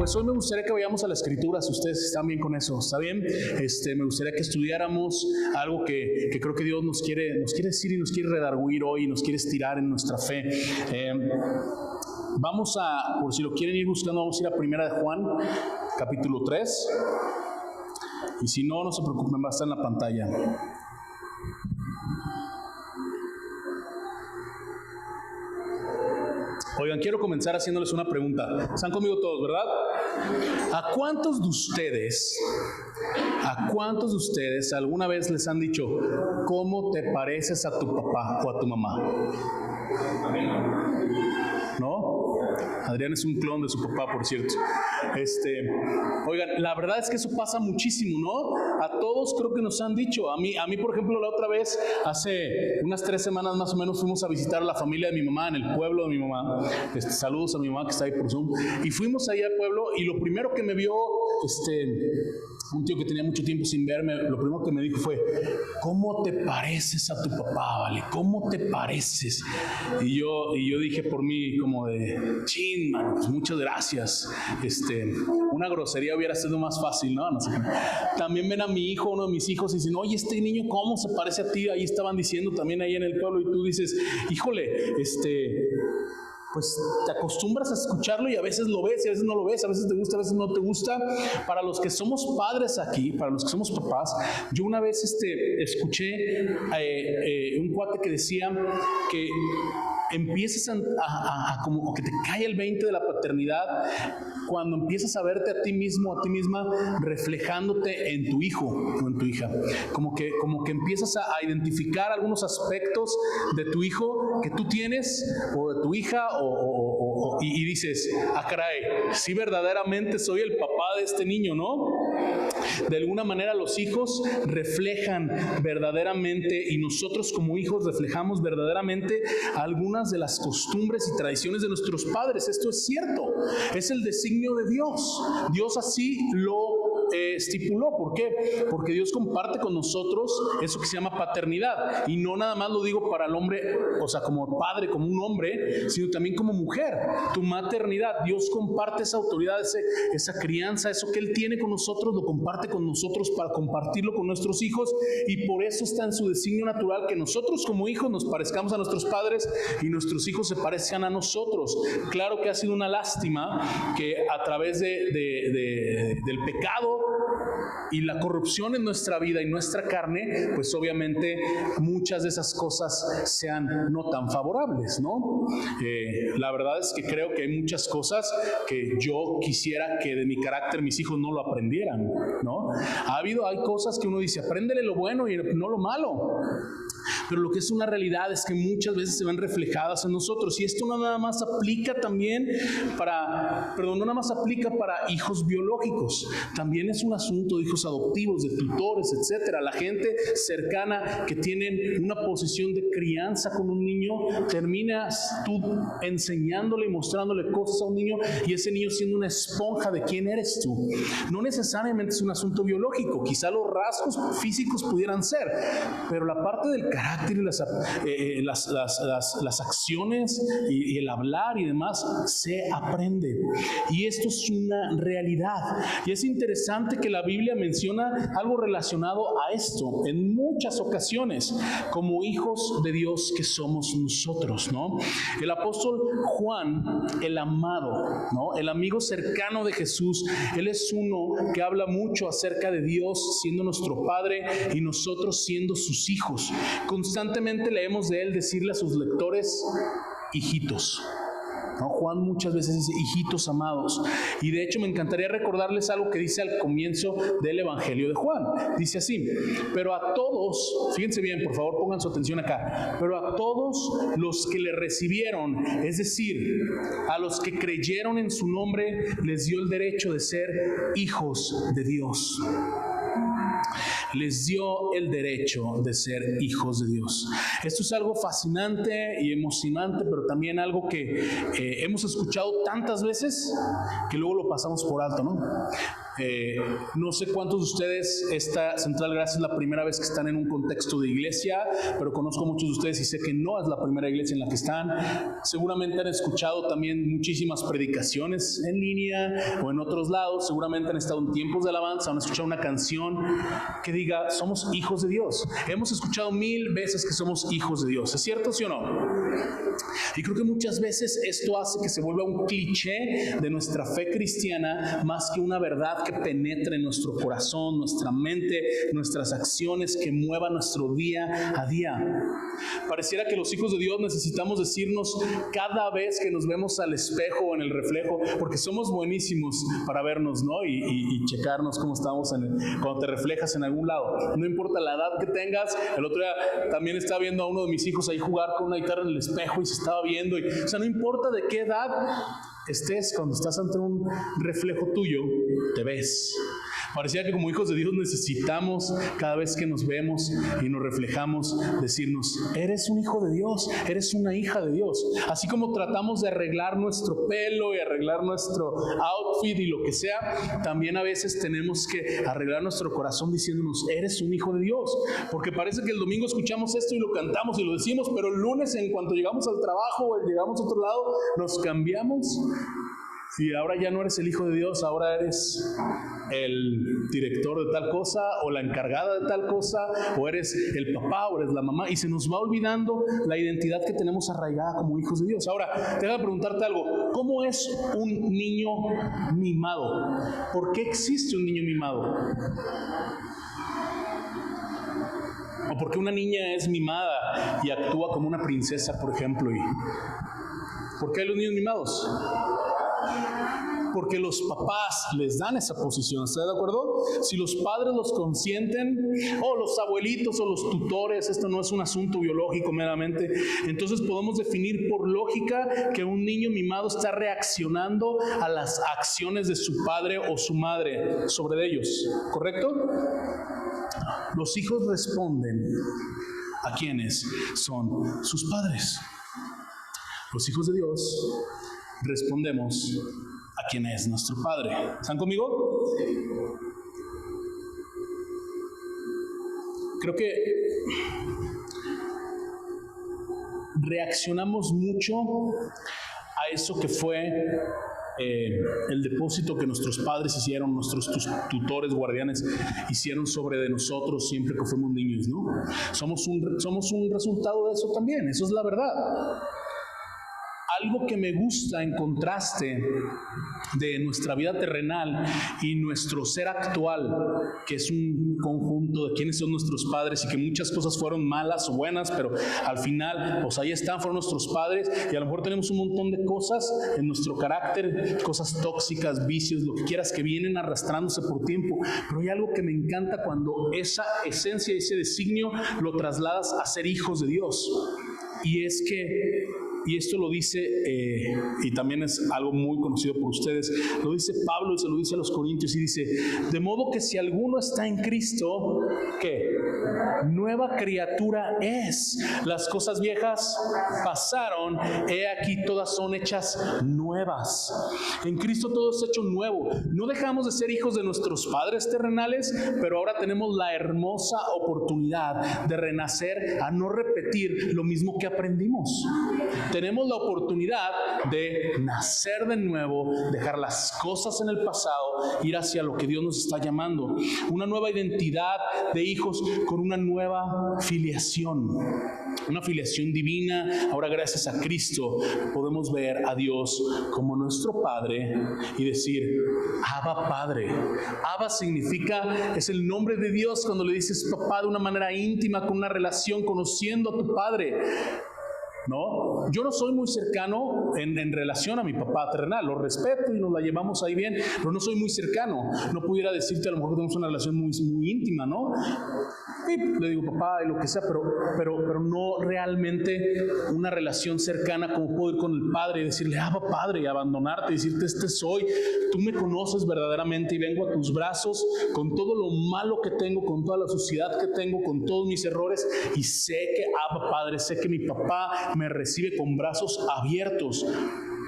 Pues hoy me gustaría que vayamos a la Escritura, si ustedes están bien con eso, ¿está bien? Me gustaría que estudiáramos algo que creo que Dios nos quiere decir y nos quiere redarguir hoy, nos quiere estirar en nuestra fe. Vamos a, por si lo quieren ir buscando, vamos a ir a Primera de Juan, capítulo 3. Y si no, no se preocupen, va a estar en la pantalla. Oigan, quiero comenzar haciéndoles una pregunta. ¿Están conmigo todos, verdad? ¿A cuántos de ustedes alguna vez les han dicho cómo te pareces a tu papá o a tu mamá? ¿No? Adrián es un clon de su papá, por cierto. Oigan, la verdad es que eso pasa muchísimo, ¿no? A todos creo que nos han dicho. A mí, por ejemplo, la otra vez, hace unas 3 semanas más o menos, fuimos a visitar a la familia de mi mamá, en el pueblo de mi mamá. Saludos a mi mamá que está ahí por Zoom. Y fuimos ahí al pueblo y lo primero que me vio, un tío que tenía mucho tiempo sin verme, lo primero que me dijo fue, ¿cómo te pareces a tu papá, vale? ¿Cómo te pareces? Y yo dije por mí como de, chin, man, pues muchas gracias. Una grosería hubiera sido más fácil, ¿no? No sé. También ven a mi hijo, uno de mis hijos, y dicen, oye, este niño, ¿cómo se parece a ti? Ahí estaban diciendo también ahí en el pueblo, y tú dices, híjole, pues te acostumbras a escucharlo y a veces lo ves y a veces no lo ves, a veces te gusta, a veces no te gusta. Para los que somos padres aquí, para los que somos papás, yo una vez escuché un cuate que decía que empieces a como que te cae el 20 de la paternidad cuando empiezas a verte a ti mismo, a ti misma, reflejándote en tu hijo o en tu hija. Como que empiezas a identificar algunos aspectos de tu hijo que tú tienes o de tu hija y dices, caray, sí verdaderamente soy el papá de este niño, ¿no? De alguna manera los hijos reflejan verdaderamente, y nosotros como hijos reflejamos verdaderamente algunas de las costumbres y tradiciones de nuestros padres. Esto es cierto, es el designio de Dios. Dios así lo estipuló. ¿Por qué? Porque Dios comparte con nosotros eso que se llama paternidad, y no nada más lo digo para el hombre, o sea, como padre, como un hombre, sino también como mujer. Tu maternidad, Dios comparte esa autoridad, esa crianza, eso que Él tiene con nosotros, lo comparte con nosotros para compartirlo con nuestros hijos, y por eso está en su designio natural que nosotros como hijos nos parezcamos a nuestros padres y nuestros hijos se parezcan a nosotros. Claro que ha sido una lástima que a través del pecado y la corrupción en nuestra vida y nuestra carne, pues obviamente muchas de esas cosas sean no tan favorables, ¿no? La verdad es que creo que hay muchas cosas que yo quisiera que de mi carácter mis hijos no lo aprendieran, ¿no? Hay cosas que uno dice, apréndele lo bueno y no lo malo. Pero lo que es una realidad es que muchas veces se ven reflejadas en nosotros, y esto no nada más aplica también no nada más aplica para hijos biológicos, también es un asunto de hijos adoptivos, de tutores, etcétera. La gente cercana que tienen una posición de crianza con un niño, terminas tú enseñándole y mostrándole cosas a un niño, y ese niño siendo una esponja de quién eres tú. No necesariamente es un asunto biológico, quizá los rasgos físicos pudieran ser, pero la parte del carácter y las acciones y el hablar y demás se aprende, y esto es una realidad. Y es interesante que la Biblia menciona algo relacionado a esto en muchas ocasiones, como hijos de Dios que somos nosotros, ¿no? El apóstol Juan, el amado, ¿no? El amigo cercano de Jesús, él es uno que habla mucho acerca de Dios siendo nuestro Padre y nosotros siendo sus hijos. Constantemente leemos de él decirle a sus lectores, hijitos, ¿no? Juan muchas veces dice, hijitos amados. Y de hecho me encantaría recordarles algo que dice al comienzo del Evangelio de Juan. Dice así, pero a todos, fíjense bien, por favor pongan su atención acá, pero a todos los que le recibieron, es decir, a los que creyeron en su nombre, les dio el derecho de ser hijos de Dios. Les dio el derecho de ser hijos de Dios. Esto es algo fascinante y emocionante, pero también algo que hemos escuchado tantas veces que luego lo pasamos por alto, ¿no? No sé cuántos de ustedes, esta Central Gracia es la primera vez que están en un contexto de iglesia, pero conozco a muchos de ustedes y sé que no es la primera iglesia en la que están. Seguramente han escuchado también muchísimas predicaciones en línea o en otros lados. Seguramente han estado en tiempos de alabanza, han escuchado una canción que diga, somos hijos de Dios. Hemos escuchado 1000 veces que somos hijos de Dios. ¿Es cierto, sí o no? Y creo que muchas veces esto hace que se vuelva un cliché de nuestra fe cristiana más que una verdad que penetre en nuestro corazón, nuestra mente, nuestras acciones, que mueva nuestro día a día. Pareciera que los hijos de Dios necesitamos decirnos cada vez que nos vemos al espejo o en el reflejo, porque somos buenísimos para vernos, ¿no? Y checarnos cómo estamos cuando te reflejas en algún lado. No importa la edad que tengas. El otro día también estaba viendo a uno de mis hijos ahí jugar con una guitarra en el espejo y se estaba viendo. O sea, no importa de qué edad estés, cuando estás ante un reflejo tuyo, te ves. Parecía que como hijos de Dios necesitamos, cada vez que nos vemos y nos reflejamos, decirnos, eres un hijo de Dios, eres una hija de Dios. Así como tratamos de arreglar nuestro pelo y arreglar nuestro outfit y lo que sea, también a veces tenemos que arreglar nuestro corazón diciéndonos, eres un hijo de Dios. Porque parece que el domingo escuchamos esto y lo cantamos y lo decimos, pero el lunes, en cuanto llegamos al trabajo o llegamos a otro lado, nos cambiamos. Y ahora ya no eres el hijo de Dios, ahora eres el director de tal cosa, o la encargada de tal cosa, o eres el papá, o eres la mamá, y se nos va olvidando la identidad que tenemos arraigada como hijos de Dios. Ahora, déjame preguntarte algo, ¿cómo es un niño mimado? ¿Por qué existe un niño mimado? ¿O por qué una niña es mimada y actúa como una princesa, por ejemplo? ¿Por qué hay los niños mimados? Porque los papás les dan esa posición, ¿está de acuerdo? Si los padres los consienten, o los abuelitos o los tutores, esto no es un asunto biológico meramente, entonces podemos definir por lógica que un niño mimado está reaccionando a las acciones de su padre o su madre sobre ellos, ¿correcto? Los hijos responden a quienes son sus padres. Los hijos de Dios respondemos a quien es nuestro Padre. ¿Están conmigo? Creo que reaccionamos mucho a eso que fue el depósito que nuestros padres hicieron, nuestros tutores, guardianes hicieron sobre de nosotros siempre que fuimos niños, ¿no? Somos un resultado de eso también, eso es la verdad. Algo que me gusta en contraste de nuestra vida terrenal y nuestro ser actual, que es un conjunto de quiénes son nuestros padres y que muchas cosas fueron malas o buenas, pero al final, pues ahí están, fueron nuestros padres, y a lo mejor tenemos un montón de cosas en nuestro carácter, cosas tóxicas, vicios, lo que quieras, que vienen arrastrándose por tiempo, pero hay algo que me encanta cuando esa esencia, ese designio, lo trasladas a ser hijos de Dios, y es que y esto lo dice, y también es algo muy conocido por ustedes, lo dice Pablo y se lo dice a los Corintios y dice, de modo que si alguno está en Cristo, ¿qué? Nueva criatura es. Las cosas viejas pasaron, he aquí todas son hechas nuevas. En Cristo todo es hecho nuevo. No dejamos de ser hijos de nuestros padres terrenales, pero ahora tenemos la hermosa oportunidad de renacer a no repetir lo mismo que aprendimos. Tenemos la oportunidad de nacer de nuevo, dejar las cosas en el pasado, ir hacia lo que Dios nos está llamando. Una nueva identidad de hijos con una nueva filiación. Una filiación divina. Ahora, gracias a Cristo, podemos ver a Dios como nuestro Padre y decir, Abba Padre. Abba significa, es el nombre de Dios cuando le dices papá de una manera íntima, con una relación, conociendo a tu Padre. ¿No? Yo no soy muy cercano en relación a mi papá terrenal, lo respeto y nos la llevamos ahí bien, pero no soy muy cercano. No pudiera decirte, a lo mejor tenemos una relación muy, muy íntima, ¿no? Y le digo papá y lo que sea, pero no realmente una relación cercana como puedo ir con el Padre y decirle, Padre, y abandonarte y decirte, este soy, tú me conoces verdaderamente y vengo a tus brazos con todo lo malo que tengo, con toda la suciedad que tengo, con todos mis errores, y sé que Padre, sé que mi papá me recibe con brazos abiertos.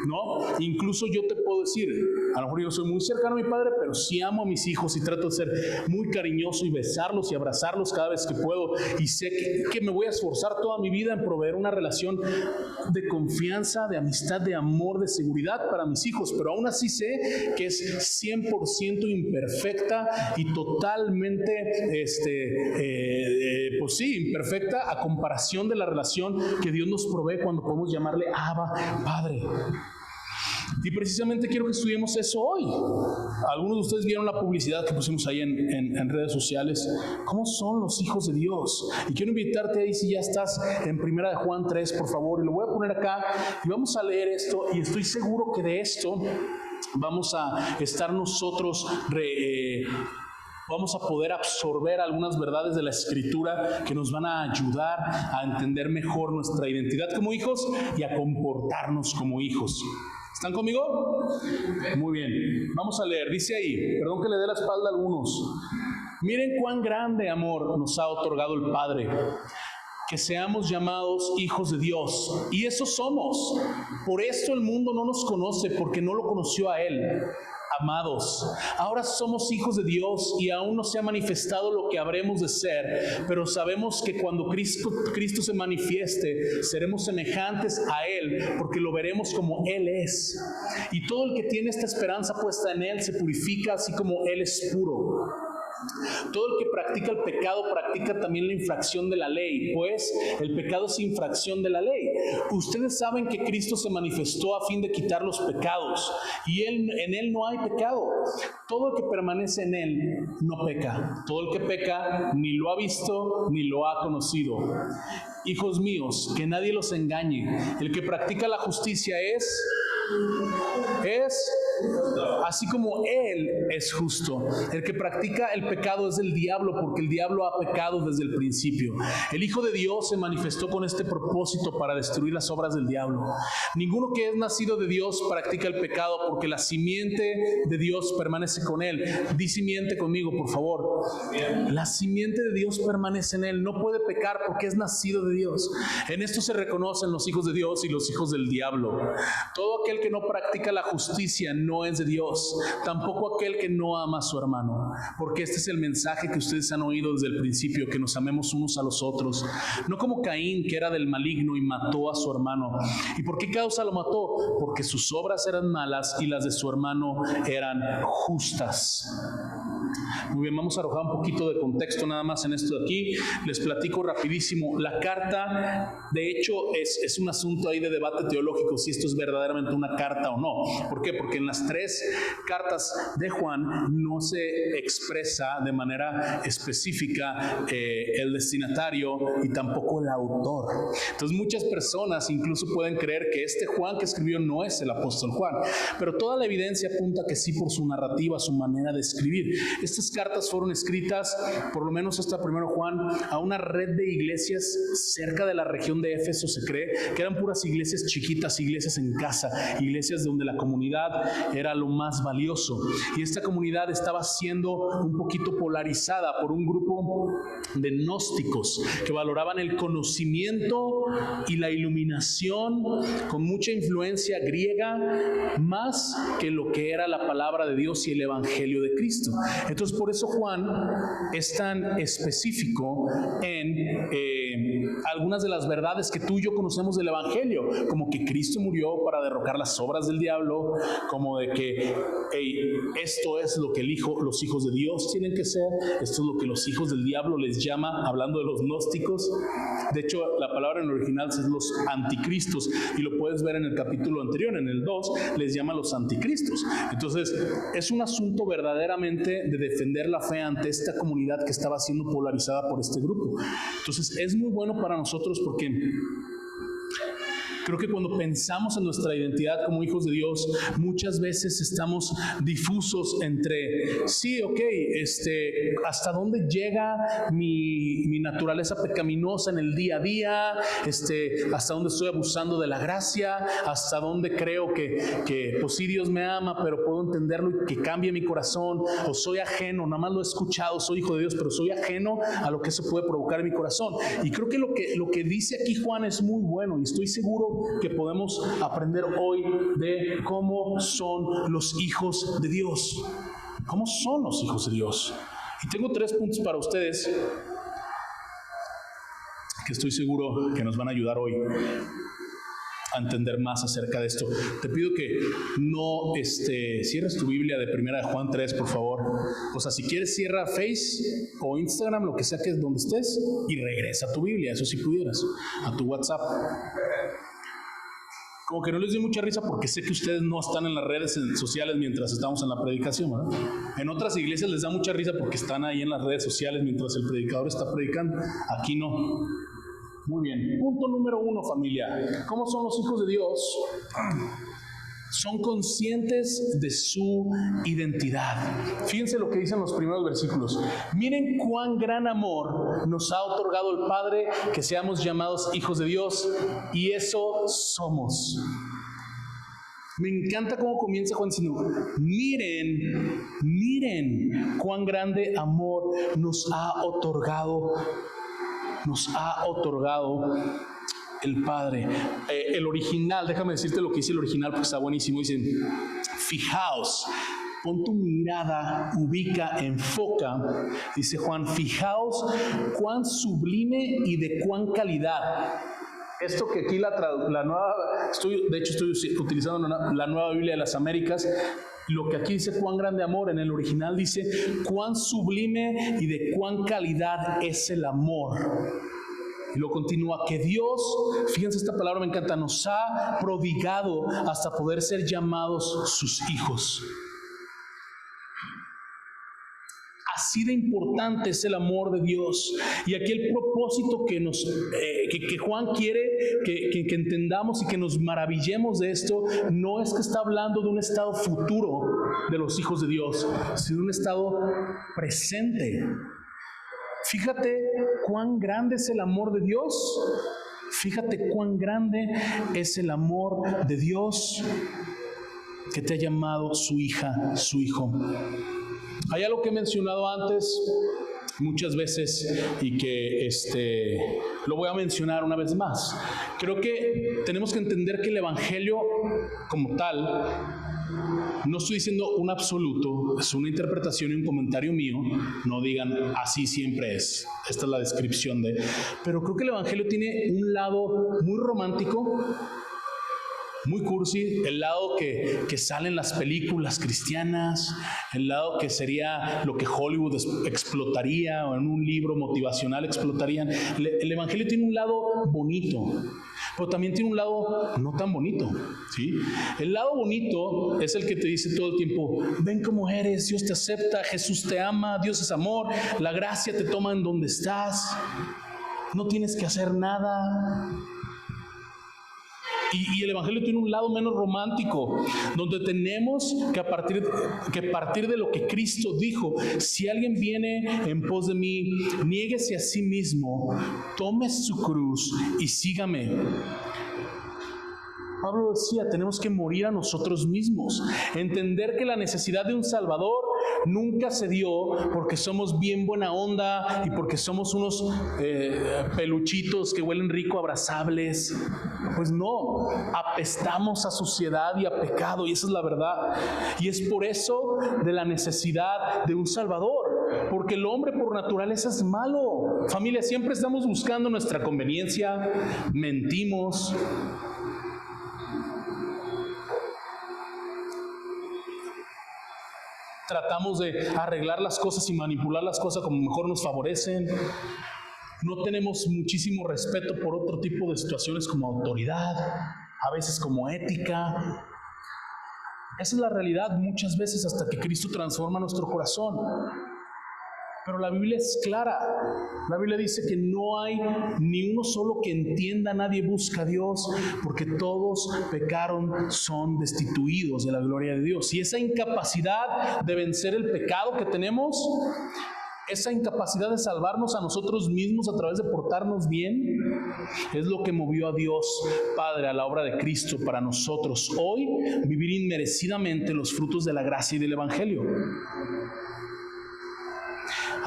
¿no? Incluso yo te puedo decir, a lo mejor yo soy muy cercano a mi padre, pero sí amo a mis hijos y trato de ser muy cariñoso y besarlos y abrazarlos cada vez que puedo, y sé que me voy a esforzar toda mi vida en proveer una relación de confianza, de amistad, de amor, de seguridad para mis hijos, pero aún así sé que es 100% imperfecta y totalmente, pues sí, imperfecta a comparación de la relación que Dios nos provee cuando podemos llamarle Abba, Padre. Y precisamente quiero que estudiemos eso hoy. Algunos de ustedes vieron la publicidad que pusimos ahí en redes sociales. ¿Cómo son los hijos de Dios? Y quiero invitarte ahí, si ya estás en 1 de Juan 3, por favor, y lo voy a poner acá y vamos a leer esto, y estoy seguro que de esto vamos a estar nosotros vamos a poder absorber algunas verdades de la Escritura que nos van a ayudar a entender mejor nuestra identidad como hijos y a comportarnos como hijos. ¿Están conmigo? Muy bien. Vamos a leer. Dice ahí, perdón que le dé la espalda a algunos. Miren cuán grande amor nos ha otorgado el Padre, que seamos llamados hijos de Dios. Y eso somos. Por esto el mundo no nos conoce, porque no lo conoció a Él. Amados, ahora somos hijos de Dios y aún no se ha manifestado lo que habremos de ser, pero sabemos que cuando Cristo se manifieste, seremos semejantes a Él, porque lo veremos como Él es. Y todo el que tiene esta esperanza puesta en Él se purifica así como Él es puro. Todo el que practica el pecado practica también la infracción de la ley, pues el pecado es infracción de la ley. Ustedes saben que Cristo se manifestó a fin de quitar los pecados, y en Él no hay pecado. Todo el que permanece en Él no peca. Todo el que peca ni lo ha visto ni lo ha conocido. Hijos míos, que nadie los engañe. El que practica la justicia es así como Él es justo. El que practica el pecado es del diablo, porque el diablo ha pecado desde el principio. El Hijo de Dios se manifestó con este propósito, para destruir las obras del diablo. Ninguno que es nacido de Dios practica el pecado, porque la simiente de Dios permanece con él. Di simiente conmigo, por favor. La simiente de Dios permanece en él. No puede pecar porque es nacido de Dios. En esto se reconocen los hijos de Dios y los hijos del diablo. Todo aquel que no practica la justicia no es de Dios, tampoco aquel que no ama a su hermano, porque este es el mensaje que ustedes han oído desde el principio, que nos amemos unos a los otros, no como Caín, que era del maligno y mató a su hermano. ¿Y por qué causa lo mató? Porque sus obras eran malas y las de su hermano eran justas. Muy bien, vamos a arrojar un poquito de contexto nada más en esto de aquí. Les platico rapidísimo. La carta, de hecho, es un asunto ahí de debate teológico, si esto es verdaderamente una carta o no. ¿Por qué? Porque en las 3 cartas de Juan no se expresa de manera específica el destinatario y tampoco el autor. Entonces muchas personas incluso pueden creer que este Juan que escribió no es el apóstol Juan, pero toda la evidencia apunta que sí, por su narrativa, su manera de escribir. Estas cartas fueron escritas, por lo menos hasta 1 Juan, a una red de iglesias cerca de la región de Éfeso. Se cree que eran puras iglesias chiquitas, iglesias en casa, iglesias donde la comunidad era lo más valioso. Y esta comunidad estaba siendo un poquito polarizada por un grupo de gnósticos que valoraban el conocimiento y la iluminación, con mucha influencia griega, más que lo que era la palabra de Dios y el evangelio de Cristo. Entonces, por eso Juan es tan específico en algunas de las verdades que tú y yo conocemos del evangelio, como que Cristo murió para derrocar las obras del diablo, como de que esto es lo que los hijos de Dios tienen que ser, esto es lo que los hijos del diablo les llama, hablando de los gnósticos. De hecho, la palabra en el original es los anticristos, y lo puedes ver en el capítulo anterior, en el 2, les llama los anticristos. Entonces, es un asunto verdaderamente de defender la fe ante esta comunidad que estaba siendo polarizada por este grupo. Entonces, es muy bueno para nosotros porque creo que cuando pensamos en nuestra identidad como hijos de Dios, muchas veces estamos difusos entre, sí, ok, hasta dónde llega mi naturaleza pecaminosa en el día a día, hasta dónde estoy abusando de la gracia, hasta dónde creo que pues sí, Dios me ama, pero puedo entenderlo y que cambie mi corazón, o soy ajeno, nada más lo he escuchado, soy hijo de Dios, pero soy ajeno a lo que eso puede provocar en mi corazón. Y creo que lo que dice aquí Juan es muy bueno, y estoy seguro que podemos aprender hoy de cómo son los hijos de Dios. ¿Cómo son los hijos de Dios? Y tengo 3 puntos para ustedes que estoy seguro que nos van a ayudar hoy a entender más acerca de esto. Te pido que no cierres tu Biblia de 1 de Juan 3, por favor. O sea, si quieres, cierra Face o Instagram, lo que sea que es donde estés, y regresa a tu Biblia, eso si pudieras, a tu WhatsApp. Como que no les doy mucha risa porque sé que ustedes no están en las redes sociales mientras estamos en la predicación, ¿verdad? En otras iglesias les da mucha risa porque están ahí en las redes sociales mientras el predicador está predicando. Aquí no. Muy bien. Punto número 1, familia. ¿Cómo son los hijos de Dios? Son conscientes de su identidad. Fíjense lo que dicen los primeros versículos. Miren cuán gran amor nos ha otorgado el Padre, que seamos llamados hijos de Dios, y eso somos. Me encanta cómo comienza Juan diciendo, miren cuán grande amor nos ha otorgado el Padre. El original, déjame decirte lo que dice el original porque está buenísimo. Dicen, fijaos, pon tu mirada, ubica, enfoca. Dice Juan, fijaos cuán sublime y de cuán calidad. Esto que aquí la nueva, estoy utilizando la Nueva Biblia de las Américas. Lo que aquí dice cuán grande amor, en el original dice cuán sublime y de cuán calidad es el amor. Y lo continúa, que Dios, fíjense esta palabra me encanta, nos ha prodigado hasta poder ser llamados sus hijos. Así de importante es el amor de Dios. Y aquí el propósito que Juan quiere que entendamos y que nos maravillemos de esto, no es que está hablando de un estado futuro de los hijos de Dios, sino de un estado presente. Fíjate cuán grande es el amor de Dios. Fíjate cuán grande es el amor de Dios que te ha llamado su hija, su hijo. Hay algo que he mencionado antes muchas veces y que lo voy a mencionar una vez más. Creo que tenemos que entender que el Evangelio como tal, no estoy diciendo un absoluto, es una interpretación y un comentario mío. No digan así siempre es. Esta es la descripción de. Pero creo que el Evangelio tiene un lado muy romántico, muy cursi, el lado que sale en las películas cristianas, el lado que sería lo que Hollywood explotaría o en un libro motivacional explotarían. El Evangelio tiene un lado bonito, pero también tiene un lado no tan bonito, ¿sí? El lado bonito es el que te dice todo el tiempo, ven como eres, Dios te acepta, Jesús te ama, Dios es amor, la gracia te toma en donde estás, no tienes que hacer nada. Y el Evangelio tiene un lado menos romántico, donde tenemos que partir de lo que Cristo dijo. Si alguien viene en pos de mí, niéguese a sí mismo, tome su cruz y sígame. Pablo decía, tenemos que morir a nosotros mismos, entender que la necesidad de un Salvador nunca se dio porque somos bien buena onda y porque somos unos peluchitos que huelen rico, abrazables. Pues no, apestamos a suciedad y a pecado, y esa es la verdad. Y es por eso de la necesidad de un Salvador, porque el hombre por naturaleza es malo. Familia, siempre estamos buscando nuestra conveniencia, mentimos, tratamos de arreglar las cosas y manipular las cosas como mejor nos favorecen. No tenemos muchísimo respeto por otro tipo de situaciones como autoridad, a veces como ética. Esa es la realidad muchas veces hasta que Cristo transforma nuestro corazón. Pero la Biblia es clara. La Biblia dice que no hay ni uno solo que entienda, nadie busca a Dios, porque todos pecaron, son destituidos de la gloria de Dios. Y esa incapacidad de vencer el pecado que tenemos, esa incapacidad de salvarnos a nosotros mismos a través de portarnos bien, es lo que movió a Dios Padre a la obra de Cristo para nosotros hoy vivir inmerecidamente los frutos de la gracia y del Evangelio.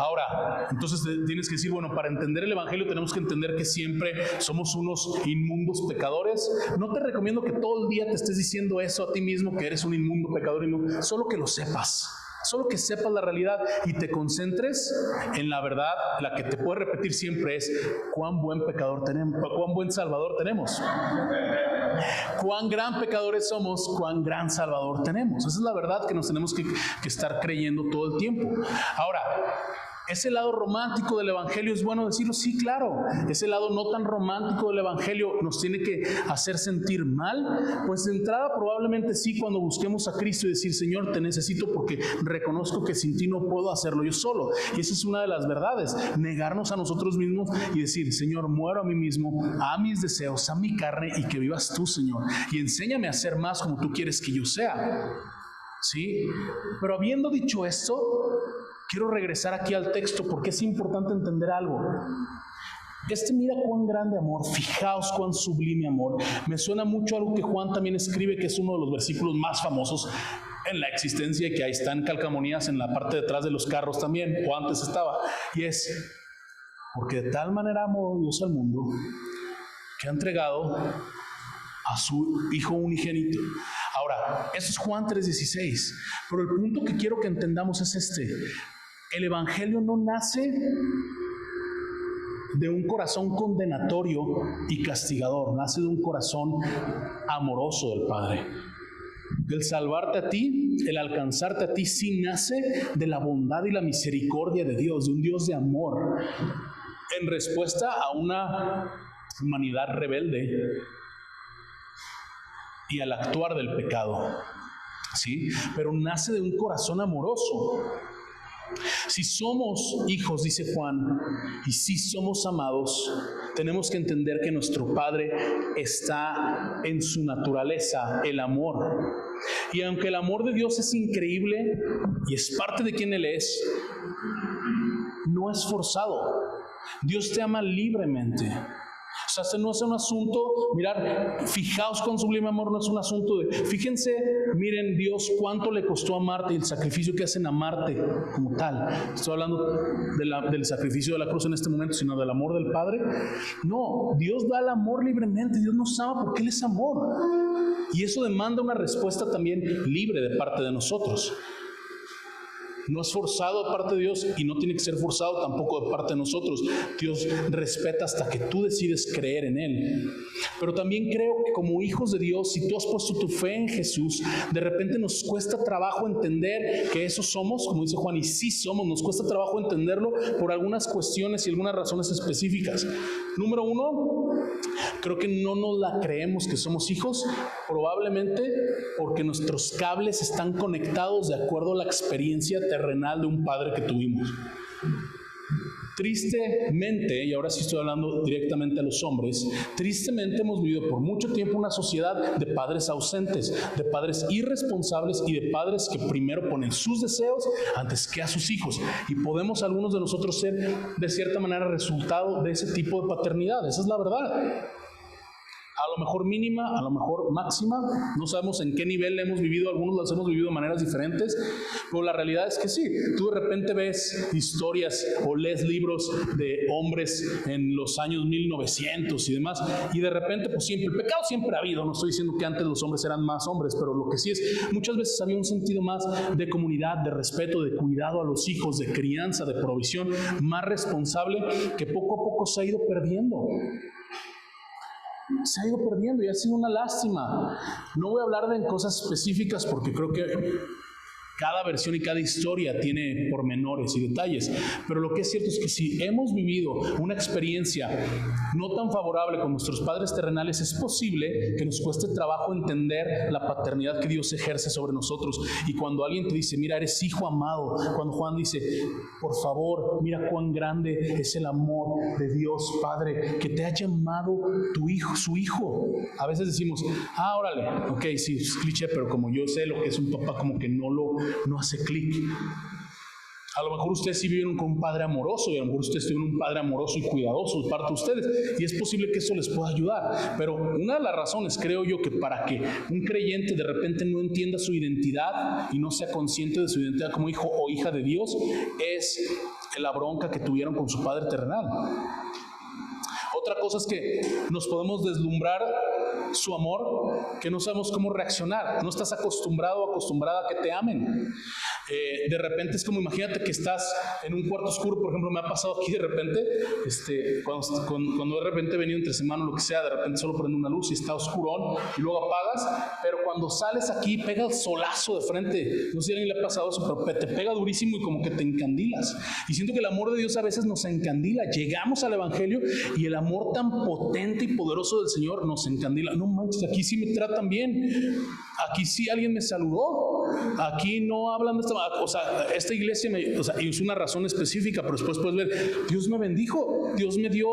Ahora, entonces tienes que decir, bueno, para entender el Evangelio tenemos que entender que siempre somos unos inmundos pecadores. No te recomiendo que todo el día te estés diciendo eso a ti mismo, que eres un inmundo pecador, solo que lo sepas. Solo que sepas la realidad y te concentres en la verdad. La que te puede repetir siempre es: cuán buen pecador tenemos, cuán buen Salvador tenemos. Cuán gran pecadores somos, cuán gran Salvador tenemos. Esa es la verdad que nos tenemos que estar creyendo todo el tiempo. Ahora, ese lado romántico del Evangelio es bueno decirlo, sí, claro. Ese lado no tan romántico del Evangelio nos tiene que hacer sentir mal. Pues de entrada probablemente sí, cuando busquemos a Cristo y decir: Señor, te necesito porque reconozco que sin ti no puedo hacerlo yo solo. Y esa es una de las verdades, negarnos a nosotros mismos y decir: Señor, muero a mí mismo, a mis deseos, a mi carne, y que vivas tú, Señor. Y enséñame a ser más como tú quieres que yo sea. ¿Sí? Pero habiendo dicho esto, quiero regresar aquí al texto porque es importante entender algo. Mira cuán grande amor, fijaos cuán sublime amor. Me suena mucho algo que Juan también escribe, que es uno de los versículos más famosos en la existencia y que ahí están calcamonías en la parte de atrás de los carros también, o antes estaba. Y es: porque de tal manera amó Dios al mundo que ha entregado a su Hijo unigénito. Ahora, eso es Juan 3:16, pero el punto que quiero que entendamos es este: el Evangelio no nace de un corazón condenatorio y castigador, nace de un corazón amoroso del Padre. El salvarte a ti, el alcanzarte a ti, sí nace de la bondad y la misericordia de Dios, de un Dios de amor, en respuesta a una humanidad rebelde y al actuar del pecado, ¿sí? Pero nace de un corazón amoroso. Si somos hijos, dice Juan, y si somos amados, tenemos que entender que nuestro Padre está en su naturaleza, el amor. Y aunque el amor de Dios es increíble y es parte de quien Él es, no es forzado. Dios te ama libremente. O sea, este no es un asunto, mirar, fijaos con sublime amor, no es un asunto de, fíjense, miren Dios cuánto le costó amarte y el sacrificio que hacen amarte como tal. Estoy hablando del sacrificio de la cruz en este momento, sino del amor del Padre. No, Dios da el amor libremente, Dios nos ama porque Él es amor. Y eso demanda una respuesta también libre de parte de nosotros. No es forzado de parte de Dios y no tiene que ser forzado tampoco de parte de nosotros. Dios respeta hasta que tú decides creer en Él. Pero también creo que como hijos de Dios, si tú has puesto tu fe en Jesús, de repente nos cuesta trabajo entender que eso somos, como dice Juan, y sí somos, nos cuesta trabajo entenderlo por algunas cuestiones y algunas razones específicas. Número uno, creo que no nos la creemos que somos hijos, probablemente porque nuestros cables están conectados de acuerdo a la experiencia terrenal de un padre que tuvimos. Tristemente, y ahora sí estoy hablando directamente a los hombres, tristemente hemos vivido por mucho tiempo una sociedad de padres ausentes, de padres irresponsables y de padres que primero ponen sus deseos antes que a sus hijos. Y podemos algunos de nosotros ser de cierta manera resultado de ese tipo de paternidad. Esa es la verdad. A lo mejor mínima, a lo mejor máxima, no sabemos en qué nivel hemos vivido, algunos las hemos vivido de maneras diferentes, pero la realidad es que sí, tú de repente ves historias o lees libros de hombres en los años 1900 y demás, y de repente pues siempre, el pecado siempre ha habido, no estoy diciendo que antes los hombres eran más hombres, pero lo que sí es, muchas veces había un sentido más de comunidad, de respeto, de cuidado a los hijos, de crianza, de provisión, más responsable, que poco a poco se ha ido perdiendo. Se ha ido perdiendo y ha sido una lástima. No voy a hablar de cosas específicas porque creo que cada versión y cada historia tiene pormenores y detalles, pero lo que es cierto es que si hemos vivido una experiencia no tan favorable con nuestros padres terrenales, es posible que nos cueste trabajo entender la paternidad que Dios ejerce sobre nosotros. Y cuando alguien te dice, mira, eres hijo amado, cuando Juan dice, por favor, mira cuán grande es el amor de Dios Padre, que te ha llamado tu hijo, su hijo. A veces decimos, órale, ok, sí, es cliché, pero como yo sé lo que es un papá, como que no hace clic. A lo mejor ustedes sí vivieron con un padre amoroso y a lo mejor ustedes tuvieron un padre amoroso y cuidadoso de parte de ustedes y es posible que eso les pueda ayudar, pero una de las razones creo yo que para que un creyente de repente no entienda su identidad y no sea consciente de su identidad como hijo o hija de Dios es en la bronca que tuvieron con su padre terrenal. Otra cosa es que nos podemos deslumbrar su amor, que no sabemos cómo reaccionar. No estás acostumbrado o acostumbrada a que te amen. De repente es como, imagínate que estás en un cuarto oscuro, por ejemplo, me ha pasado aquí de repente, cuando de repente he venido entre semana o lo que sea, de repente solo prende una luz y está oscurón y luego apagas, pero cuando sales aquí pega el solazo de frente. No sé si a alguien le ha pasado eso, pero te pega durísimo y como que te encandilas. Y siento que el amor de Dios a veces nos encandila. Llegamos al Evangelio y el amor tan potente y poderoso del Señor nos encandila. No manches, aquí sí me tratan bien. Aquí sí alguien me saludó. Aquí no hablan de esta iglesia y es una razón específica, pero después puedes ver, Dios me bendijo, Dios me dio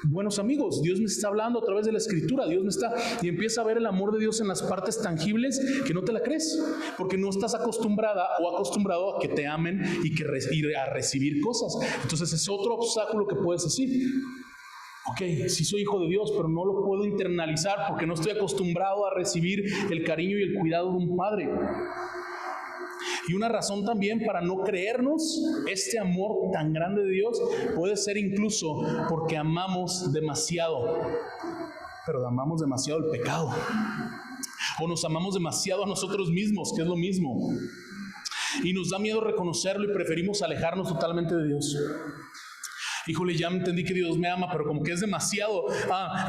buenos amigos, Dios me está hablando a través de la Escritura, y empieza a ver el amor de Dios en las partes tangibles que no te la crees, porque no estás acostumbrada o acostumbrado a que te amen y a recibir cosas. Entonces es otro obstáculo que puedes decir. Ok, sí soy hijo de Dios, pero no lo puedo internalizar porque no estoy acostumbrado a recibir el cariño y el cuidado de un padre. Y una razón también para no creernos este amor tan grande de Dios puede ser incluso porque amamos demasiado, pero amamos demasiado el pecado. O nos amamos demasiado a nosotros mismos, que es lo mismo. Y nos da miedo reconocerlo y preferimos alejarnos totalmente de Dios. Híjole, ya entendí que Dios me ama, pero como que es demasiado.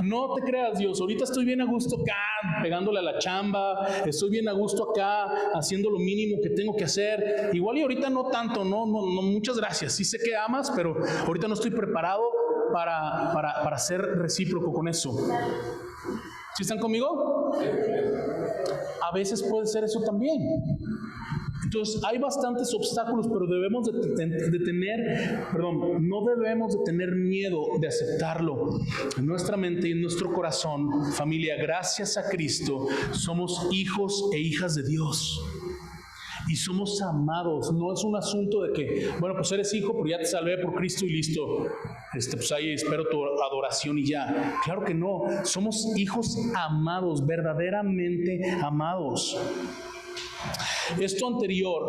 No te creas, Dios, ahorita estoy bien a gusto acá, pegándole a la chamba, estoy bien a gusto acá, haciendo lo mínimo que tengo que hacer. Igual y ahorita no tanto, no, muchas gracias. Sí sé que amas, pero ahorita no estoy preparado para ser recíproco con eso. ¿Sí están conmigo? A veces puede ser eso también. Entonces hay bastantes obstáculos, pero no debemos de tener miedo de aceptarlo. En nuestra mente y en nuestro corazón, familia, gracias a Cristo, somos hijos e hijas de Dios. Y somos amados. No es un asunto de que, bueno, pues eres hijo, pero ya te salvé por Cristo y listo. Pues ahí espero tu adoración y ya. Claro que no. Somos hijos amados, verdaderamente amados. Esto anterior,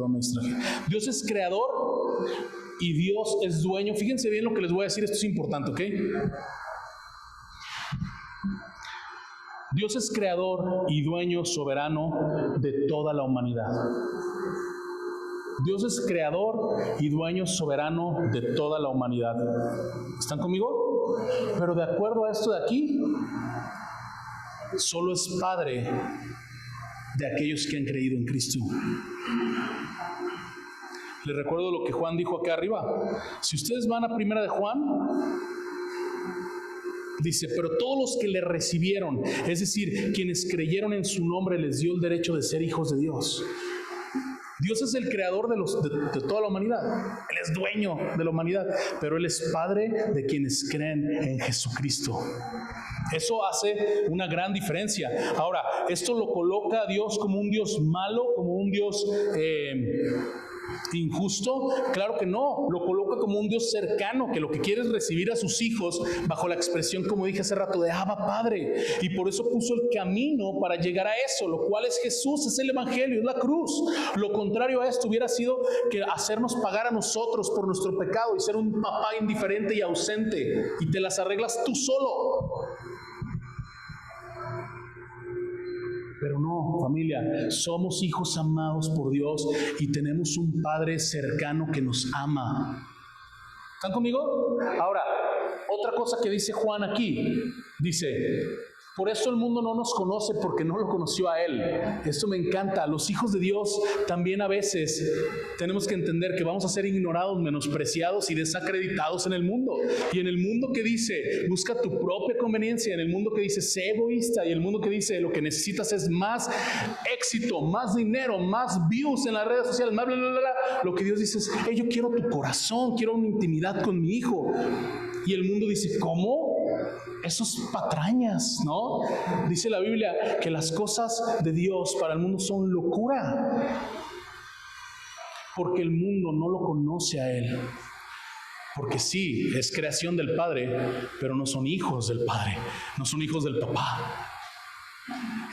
me distraje. Dios es creador y Dios es dueño. Fíjense bien lo que les voy a decir, esto es importante, ¿ok? Dios es creador y dueño soberano de toda la humanidad. Dios es creador y dueño soberano de toda la humanidad. ¿Están conmigo? Pero de acuerdo a esto de aquí, solo es Padre de aquellos que han creído en Cristo. Les recuerdo lo que Juan dijo acá arriba. Si ustedes van a Primera de Juan, dice, pero todos los que le recibieron, es decir, quienes creyeron en su nombre, les dio el derecho de ser hijos de Dios. Dios es el creador de toda la humanidad. Él es dueño de la humanidad, pero Él es Padre de quienes creen en Jesucristo. Eso hace una gran diferencia. Ahora, ¿esto lo coloca a Dios como un Dios malo, como un Dios injusto? Claro que no. Lo coloca como un Dios cercano, que lo que quiere es recibir a sus hijos bajo la expresión, como dije hace rato, de Abba Padre. Y por eso puso el camino para llegar a eso, lo cual es Jesús, es el Evangelio, es la cruz. Lo contrario a esto hubiera sido que hacernos pagar a nosotros por nuestro pecado y ser un papá indiferente y ausente, y te las arreglas tú solo. Pero no, familia, somos hijos amados por Dios y tenemos un Padre cercano que nos ama. ¿Están conmigo? Ahora, otra cosa que dice Juan aquí, dice, por eso el mundo no nos conoce, porque no lo conoció a Él. Esto me encanta. Los hijos de Dios también a veces tenemos que entender que vamos a ser ignorados, menospreciados y desacreditados en el mundo. Y en el mundo que dice, busca tu propia conveniencia, en el mundo que dice, sé egoísta, y el mundo que dice, lo que necesitas es más éxito, más dinero, más views en las redes sociales, más bla, bla, bla, bla. Lo que Dios dice es, hey, yo quiero tu corazón, quiero una intimidad con mi hijo. Y el mundo dice, ¿cómo? Eso es patrañas, ¿no? Dice la Biblia que las cosas de Dios para el mundo son locura, porque el mundo no lo conoce a Él. Porque sí, es creación del Padre, pero no son hijos del Padre, no son hijos del papá.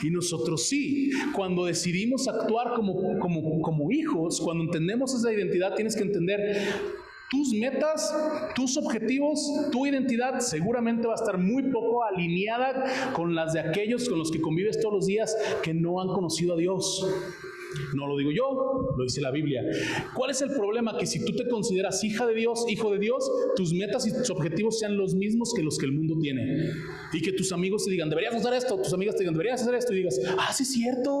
Y nosotros sí. Cuando decidimos actuar como hijos, cuando entendemos esa identidad, tienes que entender tus metas, tus objetivos, tu identidad seguramente va a estar muy poco alineada con las de aquellos con los que convives todos los días que no han conocido a Dios. No lo digo yo, lo dice la Biblia. ¿Cuál es el problema? Que si tú te consideras hija de Dios, hijo de Dios, tus metas y tus objetivos sean los mismos que los que el mundo tiene. Y que tus amigos te digan, deberías hacer esto, tus amigas te digan, deberías hacer esto, y digas, sí es cierto.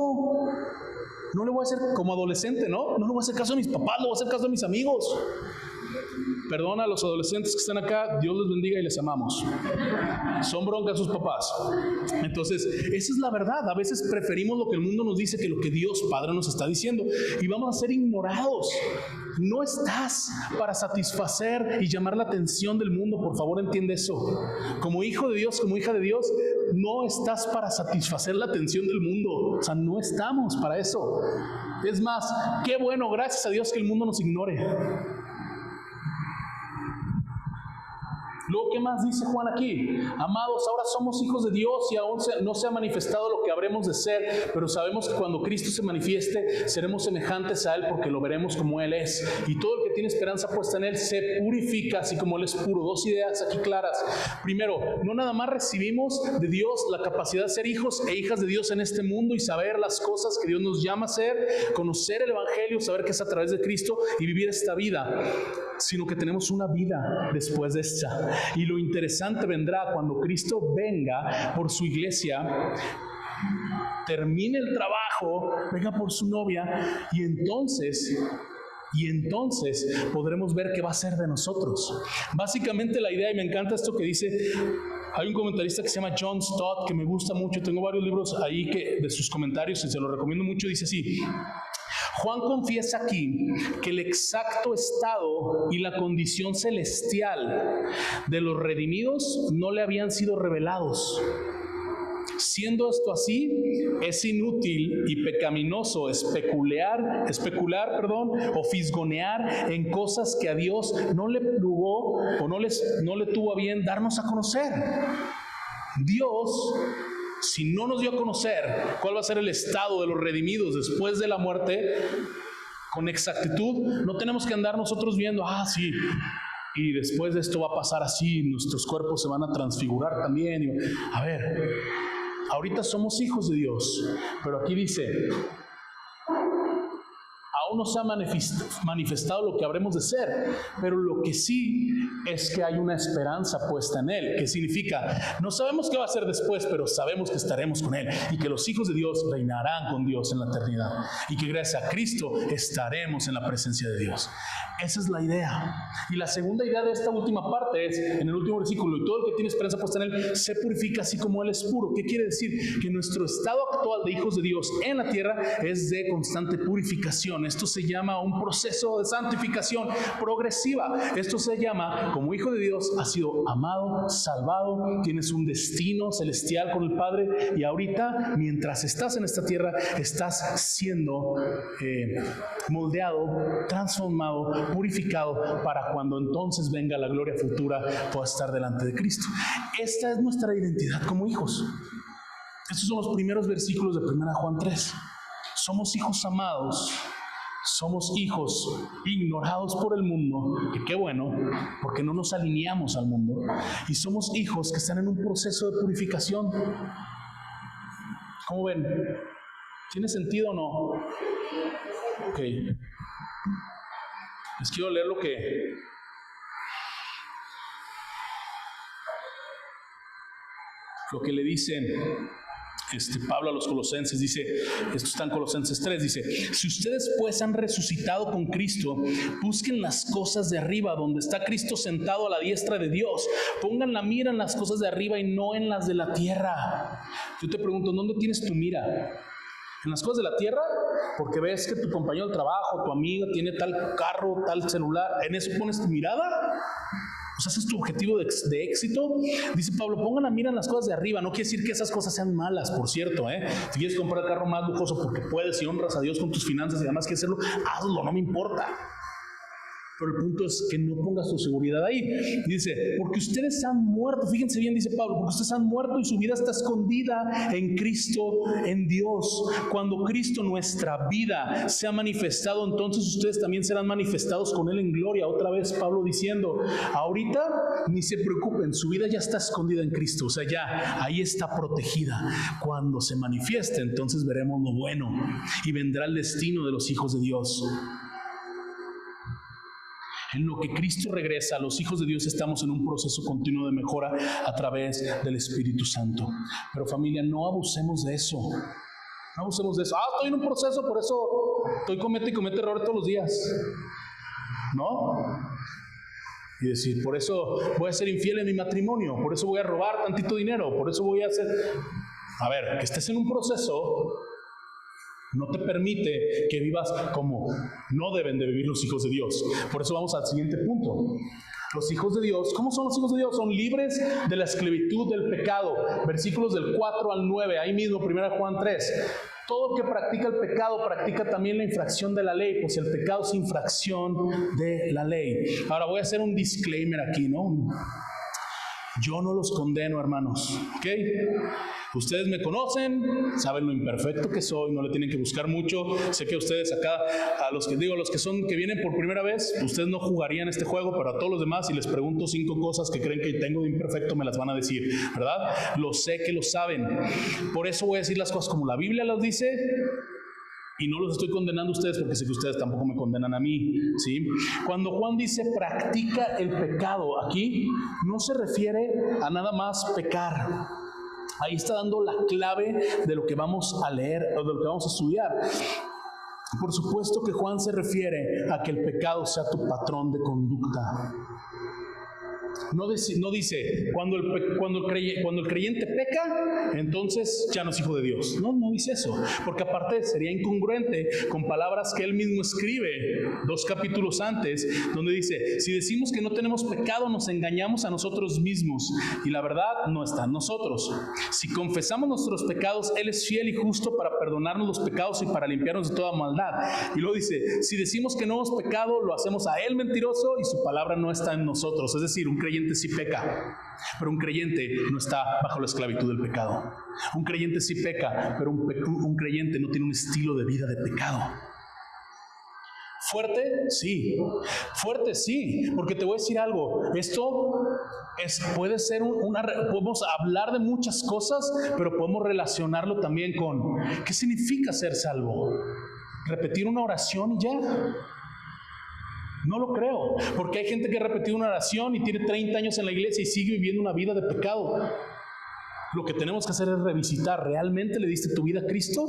No le voy a hacer como adolescente, ¿no? No le voy a hacer caso a mis papás, le voy a hacer caso a mis amigos. Perdona a los adolescentes que están acá, Dios les bendiga y les amamos. Son broncas sus papás. Entonces, esa es la verdad. A veces preferimos lo que el mundo nos dice que lo que Dios Padre nos está diciendo, y vamos a ser ignorados. No estás para satisfacer y llamar la atención del mundo, por favor entiende eso. Como hijo de Dios, como hija de Dios, no estás para satisfacer la atención del mundo. O sea, no estamos para eso. Es más, qué bueno, gracias a Dios que el mundo nos ignore. Luego, ¿qué más dice Juan aquí? Amados, ahora somos hijos de Dios y aún no se ha manifestado lo que habremos de ser, pero sabemos que cuando Cristo se manifieste, seremos semejantes a Él porque lo veremos como Él es. Y todo el que tiene esperanza puesta en Él se purifica así como Él es puro. Dos ideas aquí claras. Primero, no nada más recibimos de Dios la capacidad de ser hijos e hijas de Dios en este mundo y saber las cosas que Dios nos llama a hacer, conocer el Evangelio, saber que es a través de Cristo y vivir esta vida, sino que tenemos una vida después de esta. Y lo interesante vendrá cuando Cristo venga por su iglesia, termine el trabajo, venga por su novia, y entonces podremos ver qué va a ser de nosotros. Básicamente la idea, y me encanta esto que dice, hay un comentarista que se llama John Stott, que me gusta mucho, tengo varios libros ahí de sus comentarios y se los recomiendo mucho, dice así: Juan confiesa aquí que el exacto estado y la condición celestial de los redimidos no le habían sido revelados. Siendo esto así, es inútil y pecaminoso especular, o fisgonear en cosas que a Dios no le plugó o no le tuvo a bien darnos a conocer. Dios, si no nos dio a conocer cuál va a ser el estado de los redimidos después de la muerte, con exactitud, no tenemos que andar nosotros viendo, sí, y después de esto va a pasar así, nuestros cuerpos se van a transfigurar también. A ver, ahorita somos hijos de Dios, pero aquí dice, aún no se ha manifestado lo que habremos de ser, pero lo que sí es que hay una esperanza puesta en Él. ¿Qué significa? No sabemos qué va a ser después, pero sabemos que estaremos con Él y que los hijos de Dios reinarán con Dios en la eternidad y que gracias a Cristo estaremos en la presencia de Dios. Esa es la idea. Y la segunda idea de esta última parte es, en el último versículo, y todo el que tiene esperanza puesta en Él se purifica así como Él es puro. ¿Qué quiere decir? Que nuestro estado actual de hijos de Dios en la tierra es de constante purificación. Esto se llama un proceso de santificación progresiva. Esto se llama, como hijo de Dios, has sido amado, salvado, tienes un destino celestial con el Padre, y ahorita, mientras estás en esta tierra, estás siendo moldeado, transformado, purificado, para cuando entonces venga la gloria futura, puedas estar delante de Cristo. Esta es nuestra identidad como hijos. Estos son los primeros versículos de 1 Juan 3. Somos hijos amados. Somos hijos ignorados por el mundo, que qué bueno, porque no nos alineamos al mundo. Y somos hijos que están en un proceso de purificación. ¿Cómo ven? ¿Tiene sentido o no? Ok. Les quiero leer lo que le dicen Pablo a los colosenses. Dice, esto está en Colosenses 3, dice: si ustedes pues han resucitado con Cristo, busquen las cosas de arriba, donde está Cristo sentado a la diestra de Dios. Pongan la mira en las cosas de arriba y no en las de la tierra. Yo te pregunto, ¿dónde tienes tu mira? ¿En las cosas de la tierra? Porque ves que tu compañero de trabajo, tu amiga tiene tal carro, tal celular, ¿en eso pones tu mirada? O sea, ese es tu objetivo de éxito. Dice Pablo, pongan la mira en las cosas de arriba. No quiere decir que esas cosas sean malas, por cierto, Si quieres comprar el carro más lujoso porque puedes y honras a Dios con tus finanzas y además quieres hacerlo, hazlo, no me importa. Pero el punto es que no pongas tu seguridad ahí. Dice, porque ustedes han muerto, fíjense bien, dice Pablo, porque ustedes han muerto y su vida está escondida en Cristo, en Dios. Cuando Cristo, nuestra vida, se ha manifestado, entonces ustedes también serán manifestados con Él en gloria. Otra vez Pablo diciendo, ahorita ni se preocupen, su vida ya está escondida en Cristo, o sea, ya ahí está protegida. Cuando se manifieste, entonces veremos lo bueno y vendrá el destino de los hijos de Dios. En lo que Cristo regresa, los hijos de Dios estamos en un proceso continuo de mejora a través del Espíritu Santo. Pero familia, no abusemos de eso. No abusemos de eso. Estoy en un proceso, por eso estoy comete errores todos los días. ¿No? Y decir, por eso voy a ser infiel en mi matrimonio, por eso voy a robar tantito dinero, por eso voy a hacer... A ver, que estés en un proceso no te permite que vivas como no deben de vivir los hijos de Dios. Por eso vamos al siguiente punto. Los hijos de Dios, ¿cómo son los hijos de Dios? Son libres de la esclavitud del pecado. Versículos del 4 al 9, ahí mismo, 1 Juan 3. Todo el que practica el pecado practica también la infracción de la ley, pues el pecado es infracción de la ley. Ahora voy a hacer un disclaimer aquí, ¿no? Yo no los condeno, hermanos, ¿ok? Ustedes me conocen, saben lo imperfecto que soy, no le tienen que buscar mucho. Sé que ustedes acá, a los que vienen por primera vez, ustedes no jugarían este juego, pero a todos los demás, si les pregunto 5 cosas que creen que tengo de imperfecto, me las van a decir, ¿verdad? Lo sé que lo saben. Por eso voy a decir las cosas como la Biblia las dice. Y no los estoy condenando a ustedes porque sé que ustedes tampoco me condenan a mí, ¿sí? Cuando Juan dice practica el pecado, aquí no se refiere a nada más pecar. Ahí está dando la clave de lo que vamos a leer o de lo que vamos a estudiar. Por supuesto que Juan se refiere a que el pecado sea tu patrón de conducta. No dice cuando el creyente peca, entonces ya no es hijo de Dios. No dice eso, porque aparte sería incongruente con palabras que él mismo escribe 2 capítulos antes, donde dice, si decimos que no tenemos pecado, nos engañamos a nosotros mismos y la verdad no está en nosotros. Si confesamos nuestros pecados, Él es fiel y justo para perdonarnos los pecados y para limpiarnos de toda maldad. Y luego dice, si decimos que no hemos pecado, lo hacemos a Él mentiroso y su palabra no está en nosotros. Es decir, un creyente sí peca, pero un creyente no está bajo la esclavitud del pecado. Un creyente sí peca, pero un creyente no tiene un estilo de vida de pecado. ¿Fuerte? Sí. Fuerte, sí. Porque te voy a decir algo. Esto puede ser podemos hablar de muchas cosas, pero podemos relacionarlo también con ¿qué significa ser salvo? ¿Repetir una oración y ya? No lo creo, porque hay gente que ha repetido una oración y tiene 30 años en la iglesia y sigue viviendo una vida de pecado. Lo que tenemos que hacer es revisitar, ¿realmente le diste tu vida a Cristo?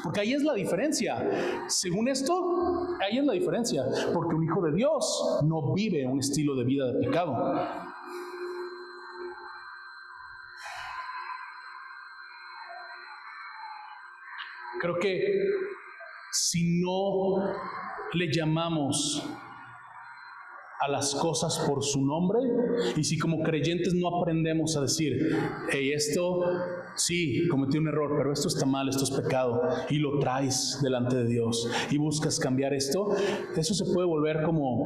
Porque ahí es la diferencia. Según esto, ahí es la diferencia, porque un hijo de Dios no vive un estilo de vida de pecado. Creo que si no le llamamos a las cosas por su nombre, y si como creyentes no aprendemos a decir, hey, esto sí, cometí un error, pero esto está mal, esto es pecado, y lo traes delante de Dios, y buscas cambiar esto, eso se puede volver como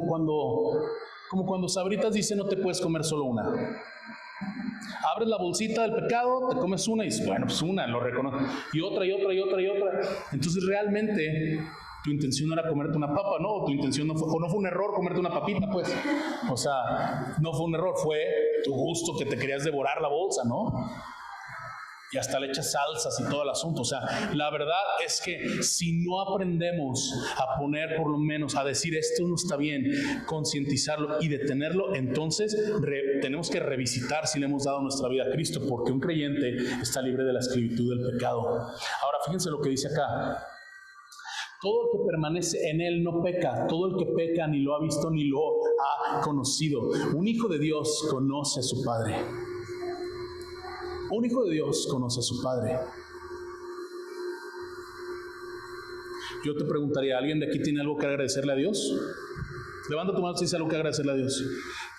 cuando Sabritas dice no te puedes comer solo una. Abres la bolsita del pecado, te comes una y dices, bueno, pues una, lo reconozco, y otra. Entonces realmente tu intención no era comerte una papa, ¿no? Tu intención no fue un error comerte una papita, pues. O sea, no fue un error, fue tu gusto que te querías devorar la bolsa, ¿no? Y hasta le echas salsas y todo el asunto. O sea, la verdad es que si no aprendemos a poner, por lo menos, a decir esto no está bien, concientizarlo y detenerlo, entonces tenemos que revisitar si le hemos dado nuestra vida a Cristo, porque un creyente está libre de la esclavitud del pecado. Ahora, fíjense lo que dice acá. Todo el que permanece en Él no peca. Todo el que peca ni lo ha visto ni lo ha conocido. Un hijo de Dios conoce a su Padre. Un hijo de Dios conoce a su Padre. Yo te preguntaría, ¿alguien de aquí tiene algo que agradecerle a Dios? Levanta tu mano si tienes algo que agradecerle a Dios.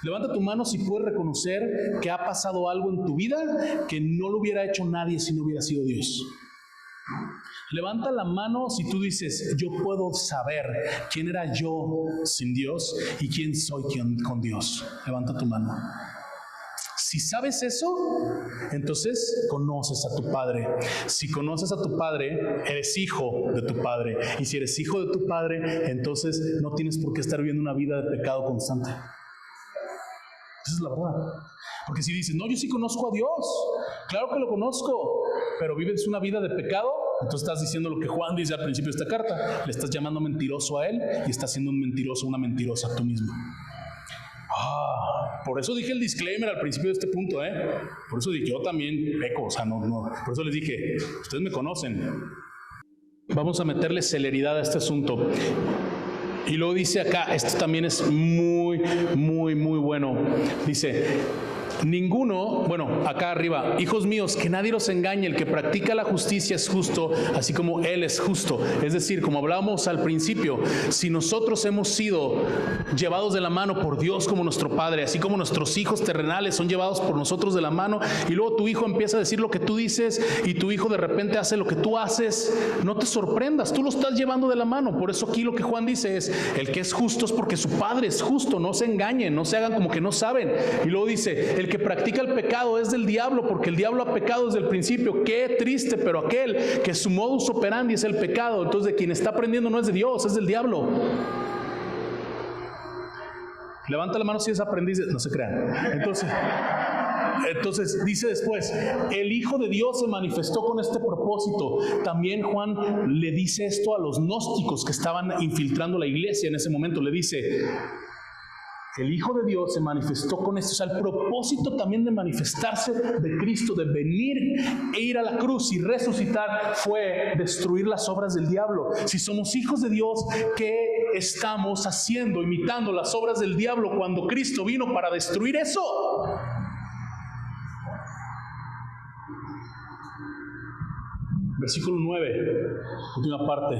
Levanta tu mano si puedes reconocer que ha pasado algo en tu vida que no lo hubiera hecho nadie si no hubiera sido Dios. Levanta la mano si tú dices, yo puedo saber quién era yo sin Dios y quién soy con Dios. Levanta tu mano. Si sabes eso, entonces conoces a tu Padre. Si conoces a tu Padre, eres hijo de tu Padre. Y si eres hijo de tu Padre, entonces no tienes por qué estar viviendo una vida de pecado constante. Esa es la verdad. Porque si dices, no, yo sí conozco a Dios, claro que lo conozco, pero vives una vida de pecado, entonces estás diciendo lo que Juan dice al principio de esta carta. Le estás llamando mentiroso a él y estás siendo un mentiroso, una mentirosa tú mismo. Por eso dije el disclaimer al principio de este punto, Por eso dije, yo también peco, o sea, no. Por eso les dije, ustedes me conocen. Vamos a meterle celeridad a este asunto. Y luego dice acá, esto también es muy, muy, muy bueno. Dice, ninguno, bueno, acá arriba, hijos míos, que nadie los engañe, el que practica la justicia es justo, así como Él es justo. Es decir, como hablábamos al principio, si nosotros hemos sido llevados de la mano por Dios como nuestro Padre, así como nuestros hijos terrenales son llevados por nosotros de la mano, y luego tu hijo empieza a decir lo que tú dices, y tu hijo de repente hace lo que tú haces, no te sorprendas, tú lo estás llevando de la mano. Por eso aquí lo que Juan dice es, el que es justo es porque su Padre es justo, no se engañen, no se hagan como que no saben. Y luego dice, el que practica el pecado es del diablo, porque el diablo ha pecado desde el principio. Qué triste, pero aquel que su modus operandi es el pecado, entonces de quien está aprendiendo no es de Dios, es del diablo. Levanta la mano si es aprendiz, no se crean. Entonces dice después, el Hijo de Dios se manifestó con este propósito. También Juan le dice esto a los gnósticos que estaban infiltrando la iglesia en ese momento. Le dice, el Hijo de Dios se manifestó con esto. O sea, el propósito también de manifestarse de Cristo, de venir e ir a la cruz y resucitar, fue destruir las obras del diablo. Si somos hijos de Dios, ¿qué estamos haciendo? Imitando las obras del diablo cuando Cristo vino para destruir eso. Versículo 9, última parte.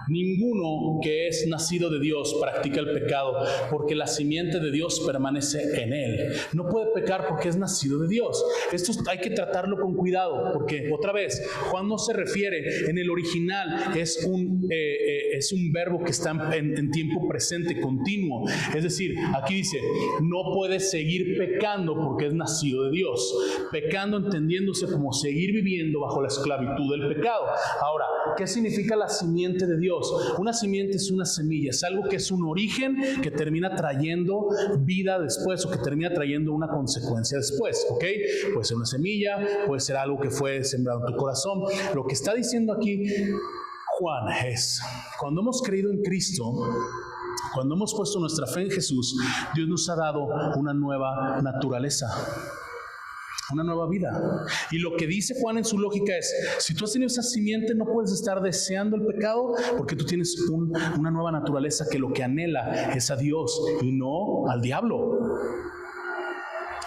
Ninguno que es nacido de Dios practica el pecado, porque la simiente de Dios permanece en él. No puede pecar porque es nacido de Dios. Esto hay que tratarlo con cuidado, porque otra vez, Juan no se refiere, en el original es un verbo que está en tiempo presente, continuo. Es decir, aquí dice, no puede seguir pecando porque es nacido de Dios. Pecando entendiéndose como seguir viviendo bajo la esclavitud del pecado. Ahora, ¿qué significa la simiente de Dios? Una simiente es una semilla, es algo que es un origen que termina trayendo vida después, o que termina trayendo una consecuencia después, ¿ok? Puede ser una semilla, puede ser algo que fue sembrado en tu corazón. Lo que está diciendo aquí Juan es, cuando hemos creído en Cristo, cuando hemos puesto nuestra fe en Jesús, Dios nos ha dado una nueva naturaleza, una nueva vida. Y lo que dice Juan en su lógica es, si tú has tenido esa simiente, no puedes estar deseando el pecado, porque tú tienes una nueva naturaleza que lo que anhela es a Dios y no al diablo.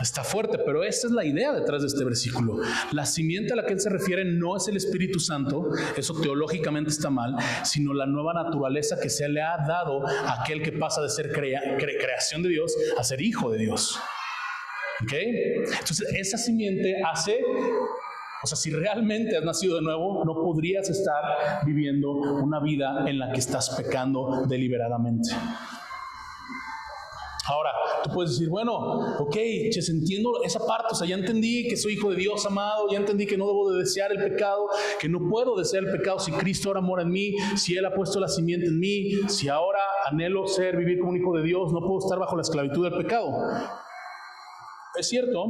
Está fuerte, pero esta es la idea detrás de este versículo. La simiente a la que él se refiere no es el Espíritu Santo, eso teológicamente está mal, sino la nueva naturaleza que se le ha dado a aquel que pasa de ser creación de Dios a ser hijo de Dios. ¿Ok? Entonces esa simiente hace, o sea, si realmente has nacido de nuevo, no podrías estar viviendo una vida en la que estás pecando deliberadamente. Ahora, tú puedes decir, bueno, ok, entiendo esa parte, o sea, ya entendí que soy hijo de Dios amado, ya entendí que no debo de desear el pecado, que no puedo desear el pecado si Cristo ahora mora en mí, si Él ha puesto la simiente en mí, si ahora anhelo vivir como un hijo de Dios, no puedo estar bajo la esclavitud del pecado. Es cierto,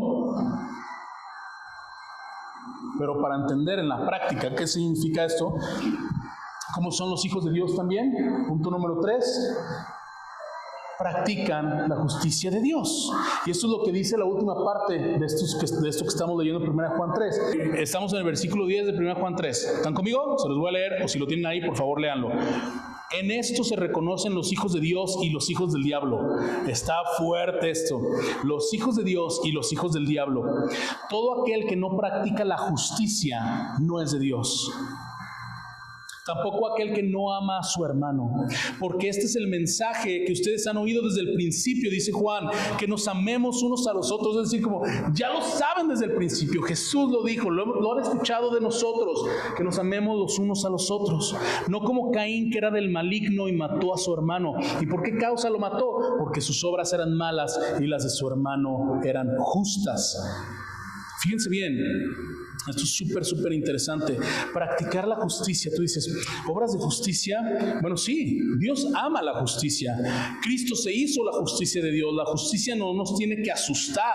pero para entender en la práctica qué significa esto, ¿cómo son los hijos de Dios también? Punto número 3, practican la justicia de Dios. Y esto es lo que dice la última parte de esto que estamos leyendo en 1 Juan 3. Estamos en el versículo 10 de 1 Juan 3. ¿Están conmigo? Se los voy a leer, o si lo tienen ahí, por favor, léanlo. En esto se reconocen los hijos de Dios y los hijos del diablo. Está fuerte esto. Los hijos de Dios y los hijos del diablo. Todo aquel que no practica la justicia no es de Dios. tampoco aquel que no ama a su hermano. Porque este es el mensaje que ustedes han oído desde el principio, dice Juan, que nos amemos unos a los otros. Es decir, como ya lo saben desde el principio, Jesús lo dijo, lo han escuchado de nosotros, que nos amemos los unos a los otros. No como Caín, que era del maligno y mató a su hermano. ¿Y por qué causa lo mató? Porque sus obras eran malas y las de su hermano eran justas. Fíjense bien, esto es súper interesante. Practicar la justicia. Tú dices, obras de justicia. Bueno, sí, Dios ama la justicia. Cristo se hizo la justicia de Dios. La justicia no nos tiene que asustar,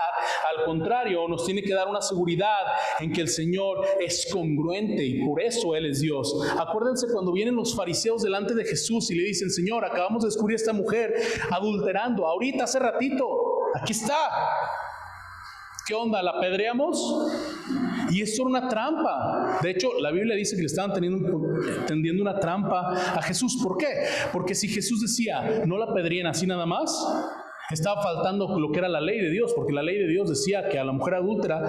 al contrario, nos tiene que dar una seguridad en que el Señor es congruente y por eso Él es Dios. Acuérdense cuando vienen los fariseos delante de Jesús y le dicen, Señor, acabamos de descubrir a esta mujer adulterando, ahorita, hace ratito, aquí está. ¿Qué onda? ¿La apedreamos? Y esto era una trampa. De hecho, la Biblia dice que le estaban tendiendo una trampa a Jesús. ¿Por qué? Porque si Jesús decía, no la apedreen así nada más, estaba faltando lo que era la ley de Dios, porque la ley de Dios decía que a la mujer adúltera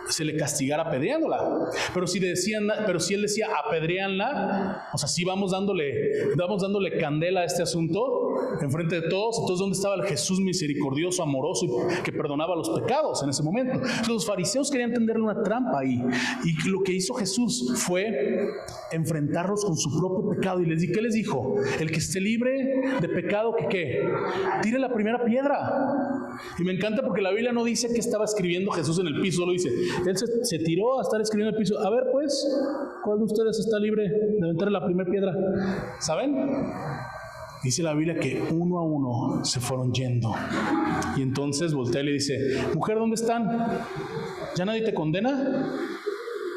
se le castigara apedreándola. Pero si él decía apedréanla, o sea, si vamos dándole candela a este asunto enfrente de todos, entonces ¿dónde estaba el Jesús misericordioso, amoroso y que perdonaba los pecados en ese momento? Entonces, los fariseos querían tenderle una trampa ahí, y lo que hizo Jesús fue enfrentarlos con su propio pecado. ¿Qué les dijo? El que esté libre de pecado, ¿qué? Tire la primera piedra. Y me encanta porque la Biblia no dice que estaba escribiendo Jesús en el piso, solo dice, él se tiró a estar escribiendo en el piso. A ver pues, ¿cuál de ustedes está libre de aventar la primera piedra? ¿Saben? Dice la Biblia que uno a uno se fueron yendo. Y entonces voltea y le dice, mujer, ¿dónde están? ¿Ya nadie te condena?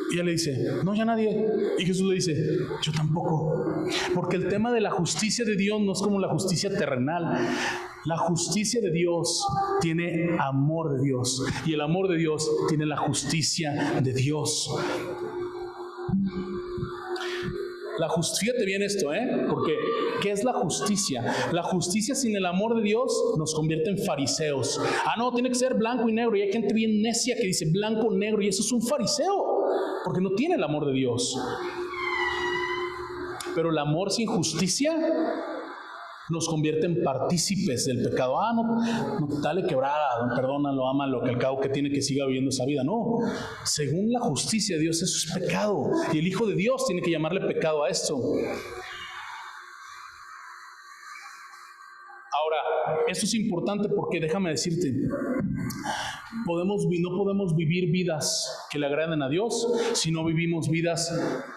Y ella le dice, no, ya nadie. Y Jesús le dice, yo tampoco. Porque el tema de la justicia de Dios no es como la justicia terrenal. La justicia de Dios tiene amor de Dios. Y el amor de Dios tiene la justicia de Dios. Fíjate bien esto, porque ¿qué es la justicia? La justicia sin el amor de Dios nos convierte en fariseos. No, tiene que ser blanco y negro. Y hay gente bien necia que dice blanco, negro, y eso es un fariseo, porque no tiene el amor de Dios. Pero el amor sin justicia nos convierte en partícipes del pecado. No, dale quebrada, perdónalo, ámalo, que al cabo que tiene que siga viviendo esa vida. No, según la justicia de Dios eso es pecado, y el Hijo de Dios tiene que llamarle pecado a esto. Ahora, esto es importante porque déjame decirte, no podemos vivir vidas que le agraden a Dios si no vivimos vidas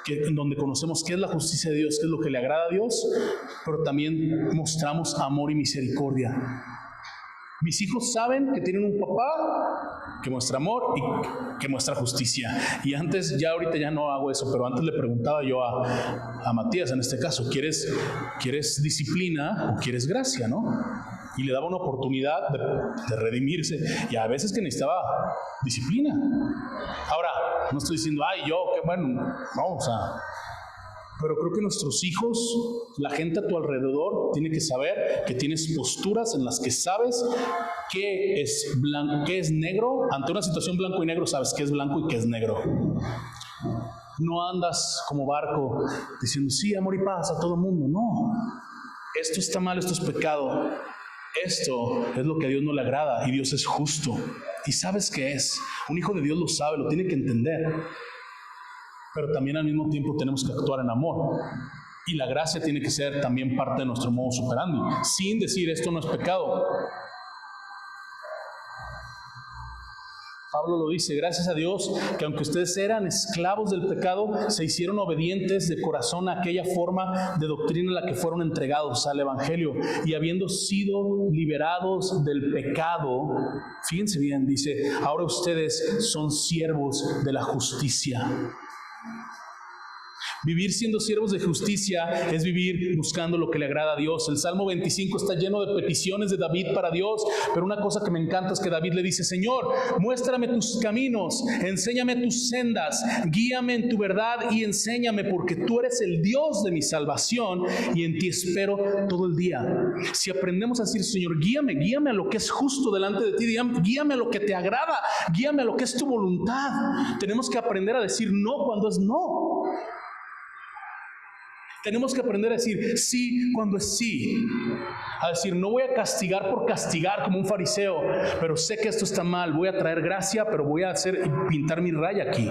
en donde conocemos qué es la justicia de Dios, qué es lo que le agrada a Dios, pero también mostramos amor y misericordia. Mis hijos saben que tienen un papá que muestra amor y que muestra justicia. Y ahorita ya no hago eso, pero antes le preguntaba yo a Matías, en este caso, ¿quieres disciplina o quieres gracia, no? Y le daba una oportunidad de redimirse, y a veces que necesitaba disciplina. Ahora, no estoy diciendo, qué bueno, no, o sea, pero creo que nuestros hijos, la gente a tu alrededor, tiene que saber que tienes posturas en las que sabes qué es blanco, qué es negro. Ante una situación blanco y negro sabes qué es blanco y qué es negro. No andas como barco diciendo, sí, amor y paz a todo mundo. No, esto está mal, esto es pecado. Esto es lo que a Dios no le agrada, y Dios es justo. ¿Y sabes qué es? Un hijo de Dios lo sabe, lo tiene que entender. Pero también al mismo tiempo tenemos que actuar en amor. Y la gracia tiene que ser también parte de nuestro modus operandi, sin decir esto no es pecado. Pablo lo dice, gracias a Dios que aunque ustedes eran esclavos del pecado, se hicieron obedientes de corazón a aquella forma de doctrina en la que fueron entregados al Evangelio, y habiendo sido liberados del pecado, fíjense bien, dice, ahora ustedes son siervos de la justicia. Vivir siendo siervos de justicia es vivir buscando lo que le agrada a Dios. El Salmo 25 está lleno de peticiones de David para Dios, pero una cosa que me encanta es que David le dice, Señor, muéstrame tus caminos, enséñame tus sendas, guíame en tu verdad y enséñame, porque tú eres el Dios de mi salvación y en ti espero todo el día. Si aprendemos a decir, Señor, guíame a lo que es justo delante de ti, guíame a lo que te agrada, guíame a lo que es tu voluntad. Tenemos que aprender a decir no cuando es no. Tenemos que aprender a decir sí cuando es sí. A decir, no voy a castigar por castigar como un fariseo, pero sé que esto está mal, voy a traer gracia, pero voy a pintar mi raya aquí.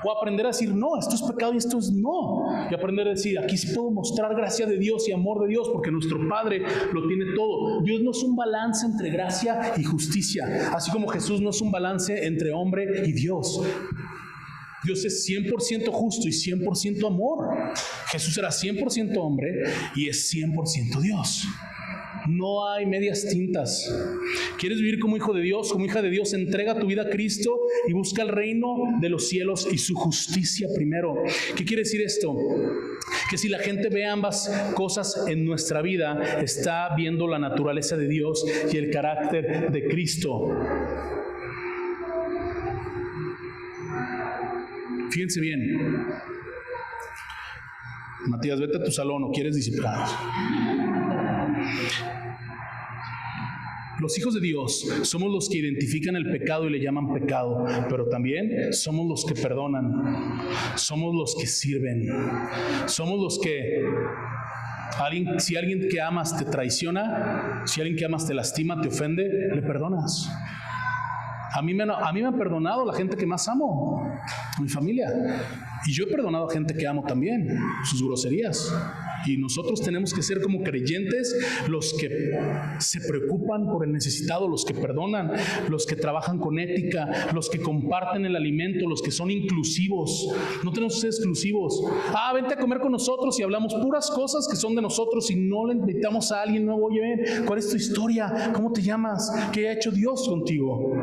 O aprender a decir, no, esto es pecado y esto es no. Y aprender a decir, aquí sí puedo mostrar gracia de Dios y amor de Dios, porque nuestro Padre lo tiene todo. Dios no es un balance entre gracia y justicia, así como Jesús no es un balance entre hombre y Dios. Dios es 100% justo y 100% amor. Jesús era 100% hombre y es 100% Dios. No hay medias tintas. ¿Quieres vivir como hijo de Dios, como hija de Dios? Entrega tu vida a Cristo y busca el reino de los cielos y su justicia primero. ¿Qué quiere decir esto? Que si la gente ve ambas cosas en nuestra vida, está viendo la naturaleza de Dios y el carácter de Cristo. Fíjense bien. Matías, vete a tu salón, ¿o quieres disciplinar? Los hijos de Dios somos los que identifican el pecado y le llaman pecado, pero también somos los que perdonan, somos los que sirven, somos los que si alguien que amas te traiciona, si alguien que amas te lastima, te ofende, le perdonas. A mí me han perdonado la gente que más amo, mi familia, y yo he perdonado a gente que amo también, sus groserías. Y nosotros tenemos que ser como creyentes los que se preocupan por el necesitado, los que perdonan, los que trabajan con ética, los que comparten el alimento, los que son inclusivos. No tenemos que ser exclusivos. Vente a comer con nosotros y hablamos puras cosas que son de nosotros y no le invitamos a alguien nuevo. Oye, ¿cuál es tu historia? ¿Cómo te llamas? ¿Qué ha hecho Dios contigo?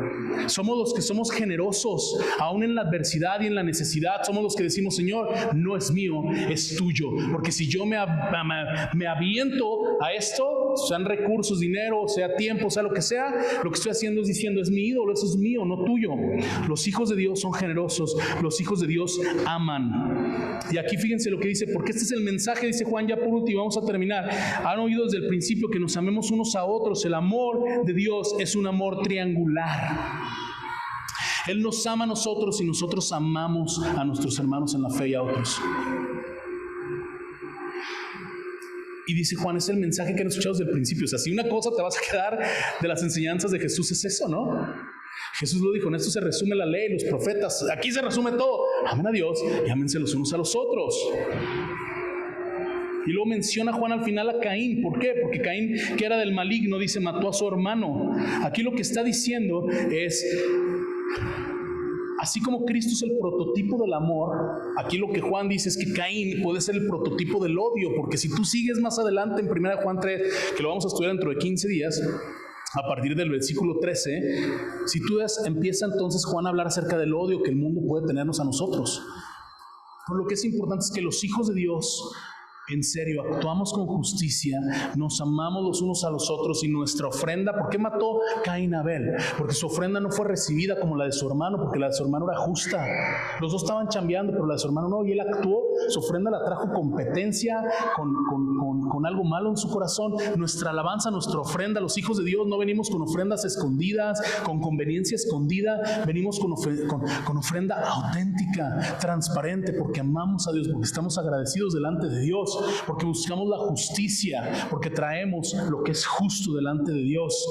Somos los que somos generosos, aún en la adversidad y en la necesidad. Somos los que decimos, Señor, no es mío, es tuyo. Porque si yo me aviento a esto, sean recursos, dinero, sea tiempo, sea lo que sea, lo que estoy haciendo es diciendo, es mi ídolo, eso es mío, no tuyo. Los hijos de Dios son generosos, los hijos de Dios aman. Y aquí fíjense lo que dice, porque este es el mensaje, dice Juan, ya por último, vamos a terminar. Han oído desde el principio que nos amemos unos a otros. El amor de Dios es un amor triangular. Él nos ama a nosotros y nosotros amamos a nuestros hermanos en la fe y a otros. Y dice Juan, es el mensaje que han escuchado desde el principio. O sea, si una cosa te vas a quedar de las enseñanzas de Jesús es eso, ¿no? Jesús lo dijo, en esto se resume la ley, los profetas. Aquí se resume todo. Amen a Dios y ámense los unos a los otros. Y luego menciona Juan al final a Caín. ¿Por qué? Porque Caín, que era del maligno, dice, mató a su hermano. Aquí lo que está diciendo es, así como Cristo es el prototipo del amor, aquí lo que Juan dice es que Caín puede ser el prototipo del odio, porque si tú sigues más adelante en 1 Juan 3, que lo vamos a estudiar dentro de 15 días, a partir del versículo 13, si tú empieza entonces Juan a hablar acerca del odio que el mundo puede tenernos a nosotros. Por lo que es importante es que los hijos de Dios, en serio, actuamos con justicia, nos amamos los unos a los otros y nuestra ofrenda, ¿por qué mató Caín a Abel? Porque su ofrenda no fue recibida como la de su hermano, porque la de su hermano era justa. Los dos estaban chambeando, pero la de su hermano no, y él actuó, su ofrenda la trajo competencia, con algo malo en su corazón. Nuestra alabanza, nuestra ofrenda, los hijos de Dios no venimos con ofrendas escondidas, con conveniencia escondida, venimos con ofrenda auténtica, transparente, porque amamos a Dios, porque estamos agradecidos delante de Dios, porque buscamos la justicia, porque traemos lo que es justo delante de Dios.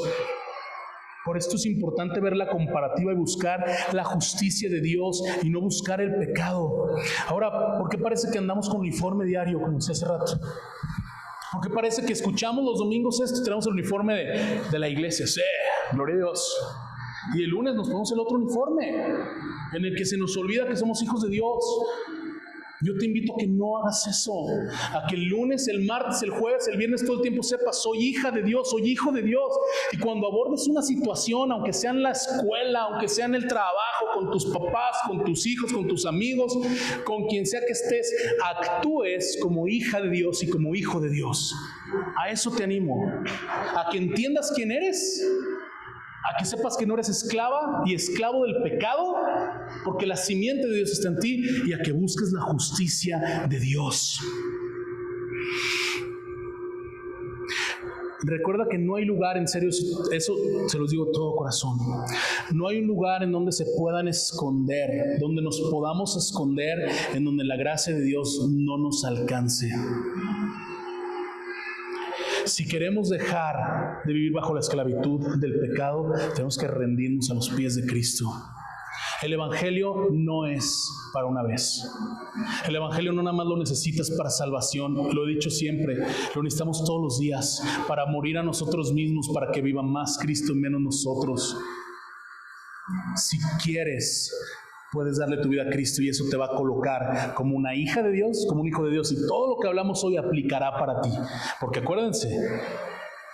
Por esto es importante ver la comparativa y buscar la justicia de Dios y no buscar el pecado. Ahora, ¿por qué parece que andamos con uniforme diario, como decía hace rato? Porque parece que escuchamos los domingos esto y tenemos el uniforme de la iglesia. Sí, gloria a Dios. Y el lunes nos ponemos el otro uniforme, en el que se nos olvida que somos hijos de Dios. Yo te invito a que no hagas eso, a que el lunes, el martes, el jueves, el viernes, todo el tiempo sepas, soy hija de Dios, soy hijo de Dios. Y cuando abordes una situación, aunque sea en la escuela, aunque sea en el trabajo, con tus papás, con tus hijos, con tus amigos, con quien sea que estés, actúes como hija de Dios y como hijo de Dios. A eso te animo, a que entiendas quién eres, a que sepas que no eres esclava y esclavo del pecado, porque la simiente de Dios está en ti, y a que busques la justicia de Dios. Recuerda que no hay lugar, en serio, eso se los digo de todo corazón. No hay un lugar en donde se puedan esconder, donde nos podamos esconder, en donde la gracia de Dios no nos alcance. Si queremos dejar de vivir bajo la esclavitud del pecado, tenemos que rendirnos a los pies de Cristo. El Evangelio no es para una vez. El Evangelio no nada más lo necesitas para salvación, lo he dicho siempre, lo necesitamos todos los días para morir a nosotros mismos, para que viva más Cristo y menos nosotros. Si quieres, puedes darle tu vida a Cristo y eso te va a colocar como una hija de Dios, como un hijo de Dios, y todo lo que hablamos hoy aplicará para ti. Porque acuérdense,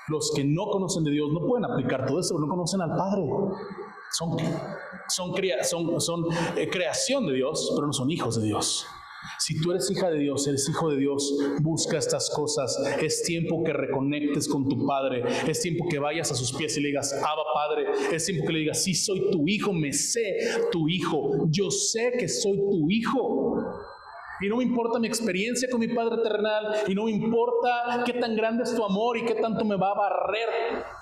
los que no conocen de Dios no pueden aplicar todo eso, no conocen al Padre. Son creación de Dios, pero no son hijos de Dios. Si tú eres hija de Dios, eres hijo de Dios, busca estas cosas. Es tiempo que reconectes con tu Padre. Es tiempo que vayas a sus pies y le digas, Abba Padre. Es tiempo que le digas, sí, soy tu hijo, me sé tu hijo. Yo sé que soy tu hijo. Y no me importa mi experiencia con mi Padre terrenal, y no me importa qué tan grande es tu amor y qué tanto me va a barrer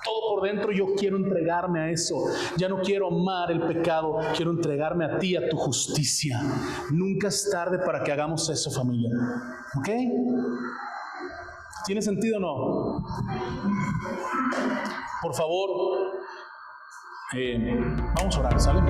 todo por dentro. Yo quiero entregarme a eso. Ya no quiero amar el pecado, quiero entregarme a ti, a tu justicia. Nunca es tarde para que hagamos eso, familia. ¿Ok? ¿Tiene sentido o no? Por favor, vamos a orar, ¿sale?